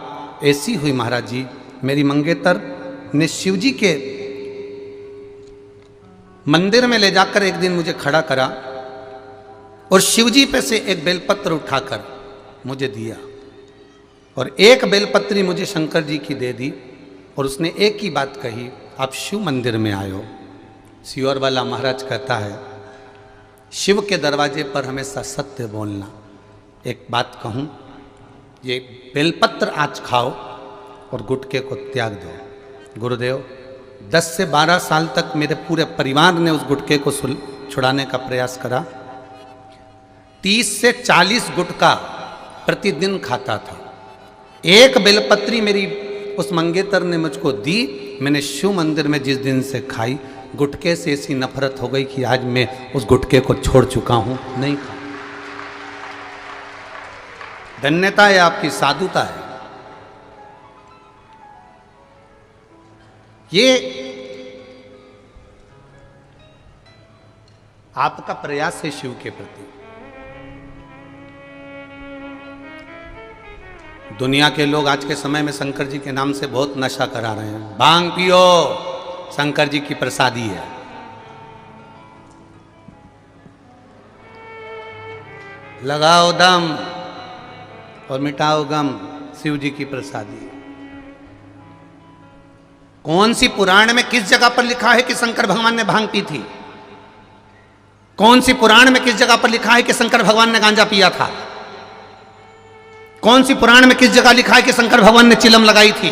ऐसी हुई महाराज जी, मेरी मंगेतर ने शिव जी के मंदिर में ले जाकर एक दिन मुझे खड़ा करा और शिवजी पे से एक बेलपत्र उठाकर मुझे दिया और एक बेलपत्री मुझे शंकर जी की दे दी और उसने एक ही बात कही, आप शिव मंदिर में आए हो। सियोर वाला महाराज कहता है शिव के दरवाजे पर हमेशा सत्य बोलना। एक बात कहूँ, ये बेलपत्र आज खाओ और गुटखे को त्याग दो। गुरुदेव 10 से 12 साल तक मेरे पूरे परिवार ने उस गुटखे को छुड़ाने का प्रयास करा। 30 से 40 गुटखा प्रतिदिन खाता था। एक बेलपत्री मेरी उस मंगेतर ने मुझको दी। मैंने शिव मंदिर में जिस दिन से खाई, गुटखे से ऐसी नफरत हो गई कि आज मैं उस गुटखे को छोड़ चुका हूं, नहीं खा। धन्यता है आपकी, साधुता है। ये आपका प्रयास है शिव के प्रति। दुनिया के लोग आज के समय में शंकर जी के नाम से बहुत नशा करा रहे हैं। भांग पियो, शंकर जी की प्रसादी है। लगाओ दम और मिटाओ गम, शिव जी की प्रसादी। कौन सी पुराण में किस जगह पर लिखा है कि शंकर भगवान ने भांग पी थी? कौन सी पुराण में किस जगह पर लिखा है कि शंकर भगवान ने गांजा पिया था? कौन सी पुराण में किस जगह लिखा है कि शंकर भगवान ने चिलम लगाई थी?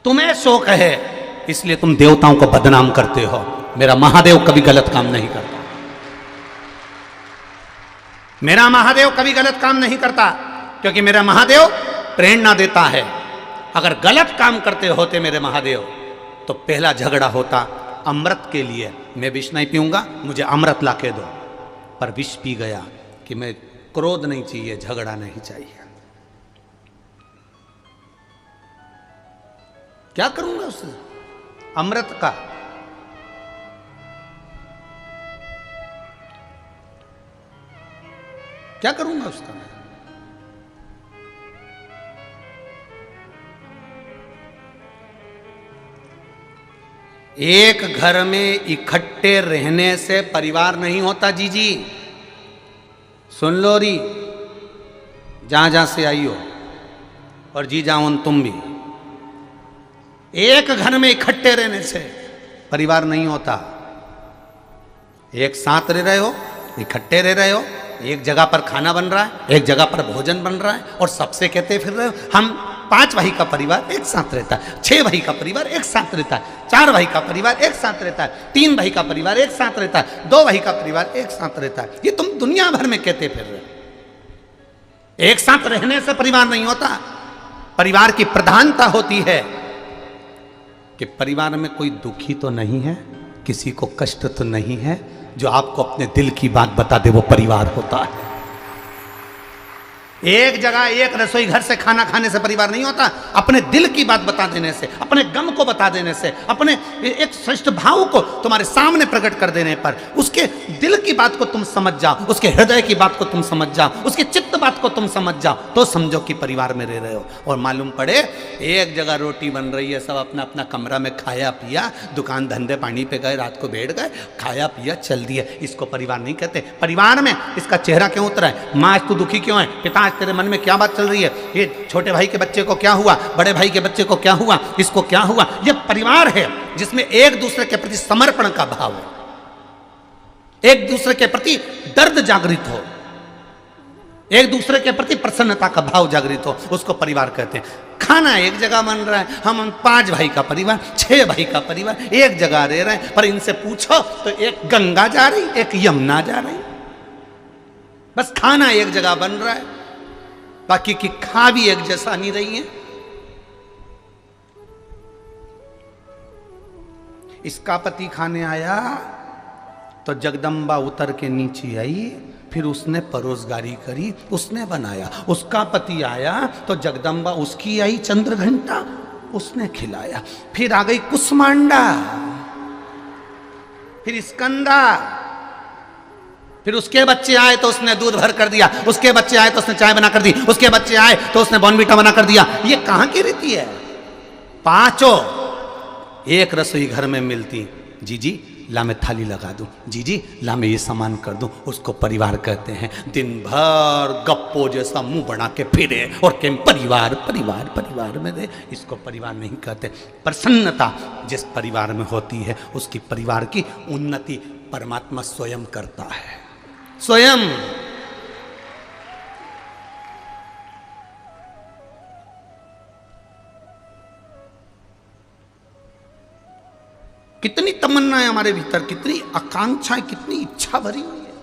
तुम्हें शौक है इसलिए तुम देवताओं को बदनाम करते हो। मेरा महादेव कभी गलत काम नहीं करता। मेरा महादेव कभी गलत काम नहीं करता, क्योंकि मेरा महादेव प्रेरणा देता है। अगर गलत काम करते होते मेरे महादेव तो पहला झगड़ा होता अमृत के लिए, मैं विष नहीं पीऊंगा, मुझे अमृत ला के दो। पर विष पी गया कि मैं क्रोध नहीं चाहिए, झगड़ा नहीं चाहिए। क्या करूंगा उससे? अमृत का क्या करूंगा उसका मैं? एक घर में इकट्ठे रहने से परिवार नहीं होता जी। सुन लो री, जहां जहां से आई हो, और जी जाओ तुम भी। एक घर में इकट्ठे रहने से परिवार नहीं होता। एक साथ रह रहे हो, इकट्ठे रह रहे हो, एक जगह पर खाना बन रहा है, एक जगह पर भोजन बन रहा है, और सबसे कहते फिर रहे हो हम 5 भाई का परिवार एक साथ रहता है, 6 भाई का परिवार एक साथ रहता है, 4 भाई का परिवार एक साथ रहता है, 3 भाई का परिवार एक साथ रहता है, 2 भाई का परिवार एक साथ रहता है। ये तुम दुनिया भर में कहते फिर रहे हो। एक साथ रहने से परिवार नहीं होता। परिवार की प्रधानता होती है कि परिवार में कोई दुखी तो नहीं है, किसी को कष्ट तो नहीं है, जो आपको अपने दिल की बात बता दे, वो परिवार होता है। एक जगह एक रसोई घर से खाना खाने से परिवार नहीं होता। अपने दिल की बात बता देने से, अपने गम को बता देने से, अपने एक श्रेष्ठ भाव को तुम्हारे सामने प्रकट कर देने पर, उसके दिल की बात को तुम समझ जाओ, उसके हृदय की बात को तुम समझ जाओ, उसके चित्त बात को तुम समझ जाओ, तो समझो कि परिवार में रह रहे हो। और मालूम पड़े एक जगह रोटी बन रही है, सब अपना अपना कमरा में खाया पिया, दुकान धंधे पानी पे गए, रात को बैठ गए, खाया पिया चल दिया, इसको परिवार नहीं कहते। परिवार में इसका चेहरा क्यों उतरा है? माँ आज तू दुखी क्यों है? पिता आज तेरे मन में क्या बात चल रही है? ये छोटे भाई के बच्चे को क्या हुआ, बड़े भाई के बच्चे को क्या हुआ, इसको क्या हुआ? ये परिवार है जिसमें एक दूसरे के प्रति समर्पण का भाव है, एक दूसरे के प्रति दर्द जागृत हो, एक दूसरे के प्रति प्रसन्नता का भाव जागृत हो, उसको परिवार कहते हैं। खाना एक जगह बन रहा है, हम 5 भाई का परिवार, 6 भाई का परिवार एक जगह रह रहे हैं, पर इनसे पूछो तो एक गंगा जा रही, एक यमुना जा रही। बस खाना एक जगह बन रहा है, बाकी की खा भी एक जैसा नहीं रही है। इसका पति खाने आया तो जगदम्बा उतर के नीचे आई, फिर उसने परोसगारी करी, उसने बनाया। उसका पति आया तो जगदम्बा उसकी आई चंद्र घंटा, उसने खिलाया। फिर आ गई कुसमांडा, फिर स्कंदा, फिर उसके बच्चे आए तो उसने दूध भर कर दिया, उसके बच्चे आए तो उसने चाय बना कर दी, उसके बच्चे आए तो उसने बॉर्नवीटा बना कर दिया। ये कहां की रीति है? 5 एक रसोई घर में मिलती। जी ला मैं थाली लगा दूं, जी ला मैं ये सामान कर दूं, उसको परिवार कहते हैं। दिन भर गप्पो जैसा मुंह बना के फिरे और केम परिवार परिवार परिवार में रहे, इसको परिवार नहीं कहते। प्रसन्नता जिस परिवार में होती है, उसकी परिवार की उन्नति परमात्मा स्वयं करता है, स्वयं। कितनी तमन्ना है हमारे भीतर, कितनी आकांक्षाएं, कितनी इच्छा भरी हुई है,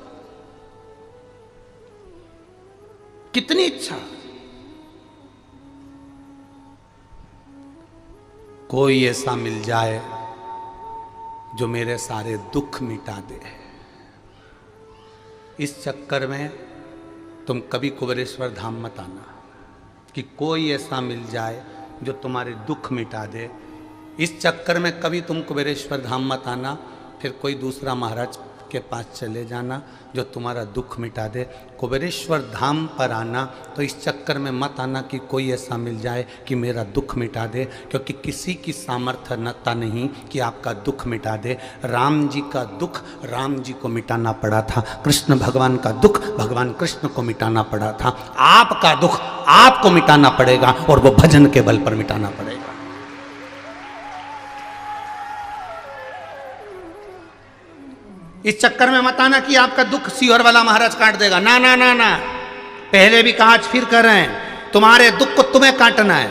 कितनी इच्छा। कोई ऐसा मिल जाए जो मेरे सारे दुख मिटा दे। इस चक्कर में तुम कभी कुबेरेश्वर धाम मत आना कि कोई ऐसा मिल जाए जो तुम्हारे दुख मिटा दे। इस चक्कर में कभी तुम कुबेरेश्वर धाम मत आना, फिर कोई दूसरा महाराज के पास चले जाना जो तुम्हारा दुख मिटा दे। कुबेरेश्वर धाम पर आना तो इस चक्कर में मत आना कि कोई ऐसा मिल जाए कि मेरा दुख मिटा दे, क्योंकि किसी की सामर्थ्यता नहीं कि आपका दुख मिटा दे। राम जी का दुख राम जी को मिटाना पड़ा था, कृष्ण भगवान का दुख भगवान कृष्ण को मिटाना पड़ा था। आपका दुख आपको मिटाना पड़ेगा और वो भजन के बल पर मिटाना पड़ेगा। इस चक्कर में मत आना कि आपका दुख सीहोर वाला महाराज काट देगा। ना ना ना ना, पहले भी कहा, आज फिर कर रहे हैं, तुम्हारे दुख को तुम्हें काटना है।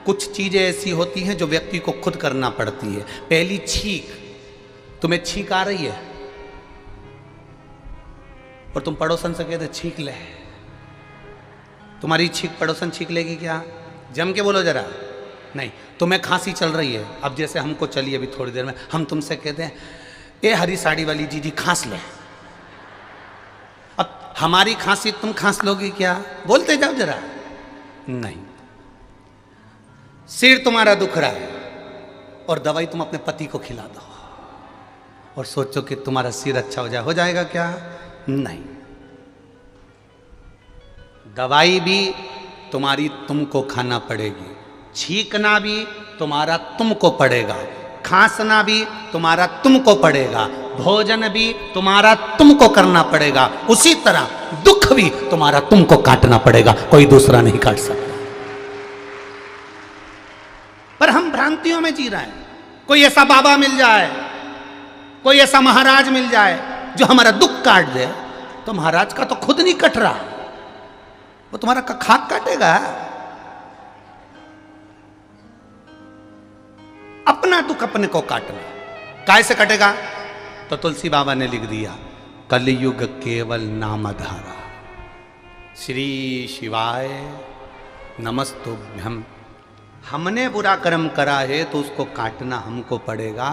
कुछ चीजें ऐसी होती हैं जो व्यक्ति को खुद करना पड़ती है। पहली छींक, तुम्हें छींक आ रही है और तुम पड़ोसन से कहते छींक ले, तुम्हारी छींक पड़ोसन छींक लेगी क्या? जम के बोलो जरा। नहीं, तुम्हें खांसी चल रही है, अब जैसे हमको चली अभी थोड़ी देर में, हम तुमसे कहते हैं ए हरी साड़ी वाली जीजी खांस ले, अब हमारी खांसी तुम खांस लोगी क्या? बोलते जाओ जरा। नहीं, सिर तुम्हारा दुख रहा है और दवाई तुम अपने पति को खिला दो और सोचो कि तुम्हारा सिर अच्छा हो जाएगा क्या? नहीं, दवाई भी तुम्हारी तुमको खाना पड़ेगी, छींकना भी तुम्हारा तुमको पड़ेगा, खांसना भी तुम्हारा तुमको पड़ेगा, भोजन भी तुम्हारा तुमको करना पड़ेगा, उसी तरह दुख भी तुम्हारा तुमको काटना पड़ेगा, कोई दूसरा नहीं काट सकता। पर हम भ्रांतियों में जी रहे हैं। कोई ऐसा बाबा मिल जाए, कोई ऐसा महाराज मिल जाए जो हमारा दुख काट दे, तो महाराज का तो खुद नहीं कट रहा, वो तुम्हारा खाक काटेगा। अपना दुख अपने को काटना, काय से कटेगा? तो तुलसी बाबा ने लिख दिया, कलयुग केवल नामधारा, श्री शिवाय नमस्तुभ्यम। हमने बुरा कर्म करा है तो उसको काटना हमको पड़ेगा,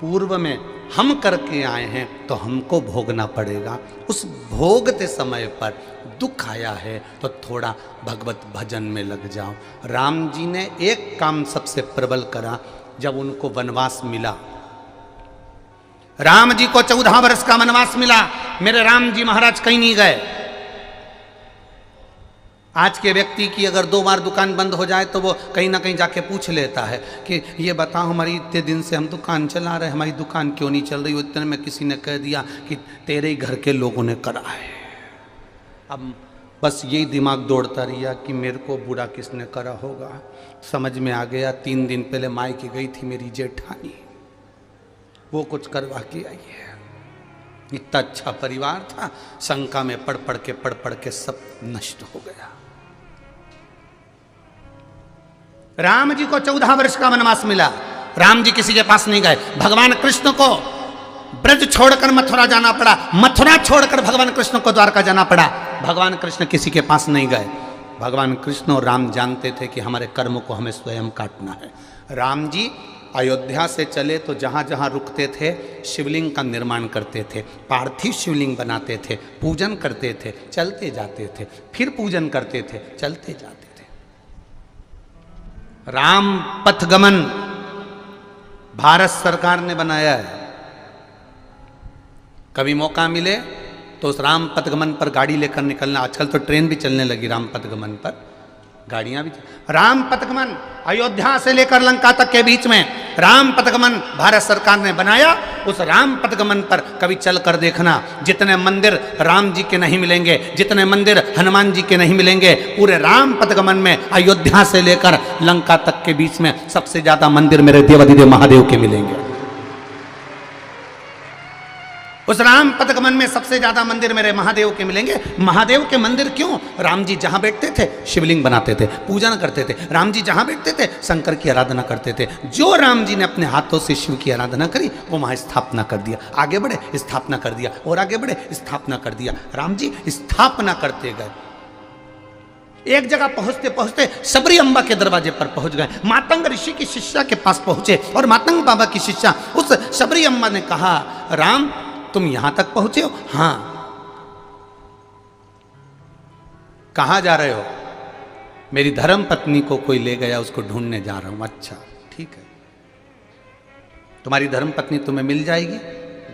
पूर्व में हम करके आए हैं तो हमको भोगना पड़ेगा। उस भोगते समय पर दुख आया है तो थोड़ा भगवत भजन में लग जाओ। राम जी ने एक काम सबसे प्रबल करा, जब उनको वनवास मिला, राम जी को 14 वर्ष का वनवास मिला, मेरे राम जी महाराज कहीं नहीं गए। आज के व्यक्ति की अगर 2 बार दुकान बंद हो जाए तो वो कहीं ना कहीं जाके पूछ लेता है कि ये बताओ, हमारी इतने दिन से हम दुकान चला रहे हैं, हमारी दुकान क्यों नहीं चल रही? इतने में किसी ने कह दिया कि तेरे ही घर के लोगों ने करा है। अब बस यही दिमाग दौड़ता रहा कि मेरे को बुरा किसने करा होगा। समझ में आ गया, 3 दिन पहले मायके गई थी मेरी जेठानी, वो कुछ करवा के आई है। इतना अच्छा परिवार था, शंका में पढ़ पढ़ के सब नष्ट हो गया। राम जी को 14 वर्ष का वनवास मिला, राम जी किसी के पास नहीं गए। भगवान कृष्ण को ब्रज छोड़कर मथुरा जाना पड़ा, मथुरा छोड़कर भगवान कृष्ण को द्वारका जाना पड़ा। भगवान कृष्ण किसी के पास नहीं गए। भगवान कृष्ण और राम जानते थे कि हमारे कर्मों को हमें स्वयं काटना है। राम जी अयोध्या से चले तो जहाँ जहाँ रुकते थे शिवलिंग का निर्माण करते थे, पार्थिव शिवलिंग बनाते थे, पूजन करते थे, चलते जाते थे, फिर पूजन करते थे, चलते जाते थे। राम पथगमन भारत सरकार ने बनाया है। कभी मौका मिले तो उस राम पथगमन पर गाड़ी लेकर निकलना। आजकल तो ट्रेन भी चलने लगी राम पथगमन पर, गाड़ियां भी। राम पथगमन अयोध्या से लेकर लंका तक के बीच में राम पथगमन भारत सरकार ने बनाया। उस राम पथगमन पर कभी चल कर देखना, जितने मंदिर राम जी के नहीं मिलेंगे, जितने मंदिर हनुमान जी के नहीं मिलेंगे, पूरे राम पथगमन में अयोध्या से लेकर लंका तक के बीच में सबसे ज्यादा मंदिर मेरे देवाधिदेव महादेव के मिलेंगे। उस राम पथगमन में सबसे ज्यादा मंदिर मेरे महादेव के मिलेंगे। महादेव के मंदिर क्यों? राम जी जहां बैठते थे शिवलिंग बनाते थे, पूजन करते थे। राम जी जहां बैठते थे शंकर की आराधना करते थे। जो राम जी ने अपने हाथों से शिव की आराधना करी वो वहां स्थापना कर दिया। आगे बढ़े स्थापना कर दिया, और आगे बढ़े स्थापना कर दिया। राम जी स्थापना करते गए। एक जगह पहुंचते पहुंचते शबरी अम्बा के दरवाजे पर पहुंच गए। मातंग ऋषि की शिष्या के पास पहुंचे और मातंग बाबा की शिष्या उस शबरी अम्बा ने कहा, राम तुम यहां तक पहुंचे हो? हां। कहां जा रहे हो? मेरी धर्म पत्नी को कोई ले गया, उसको ढूंढने जा रहा हूं। अच्छा ठीक है, तुम्हारी धर्म पत्नी तुम्हें मिल जाएगी?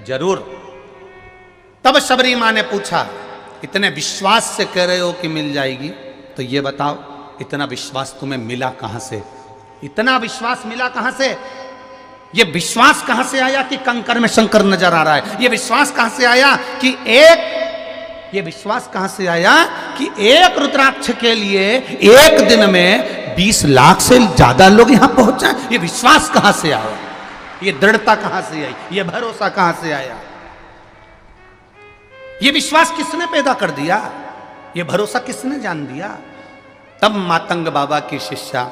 जरूर। तब शबरी मां ने पूछा, इतने विश्वास से कह रहे हो कि मिल जाएगी, तो ये बताओ इतना विश्वास तुम्हें मिला कहां से? इतना विश्वास मिला कहां से? ये विश्वास कहां से आया कि कंकर में शंकर नजर आ रहा है? ये विश्वास कहां से आया कि ये विश्वास कहां से आया कि एक रुद्राक्ष के लिए एक दिन में 20 लाख से ज्यादा लोग यहां पहुंचे? ये विश्वास कहां से आया? ये दृढ़ता कहां से आई? ये भरोसा कहां से आया? ये विश्वास किसने पैदा कर दिया? ये भरोसा किसने जान दिया? तब मातंग बाबा की शिष्या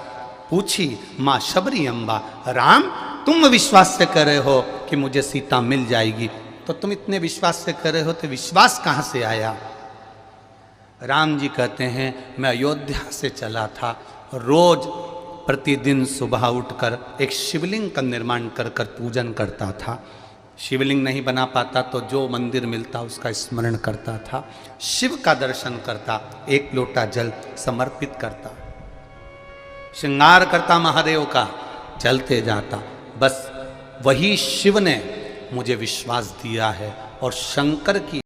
पूछी, मां शबरी अम्बा, राम तुम विश्वास से कह रहे हो कि मुझे सीता मिल जाएगी, तो तुम इतने विश्वास से कह रहे हो तो विश्वास कहां से आया? राम जी कहते हैं मैं अयोध्या से चला था, रोज प्रतिदिन सुबह उठकर एक शिवलिंग का निर्माण कर कर पूजन करता था। शिवलिंग नहीं बना पाता तो जो मंदिर मिलता उसका स्मरण करता था, शिव का दर्शन करता, एक लोटा जल समर्पित करता, श्रृंगार करता महादेव का, चलते जाता। बस वही शिव ने मुझे विश्वास दिया है और शंकर की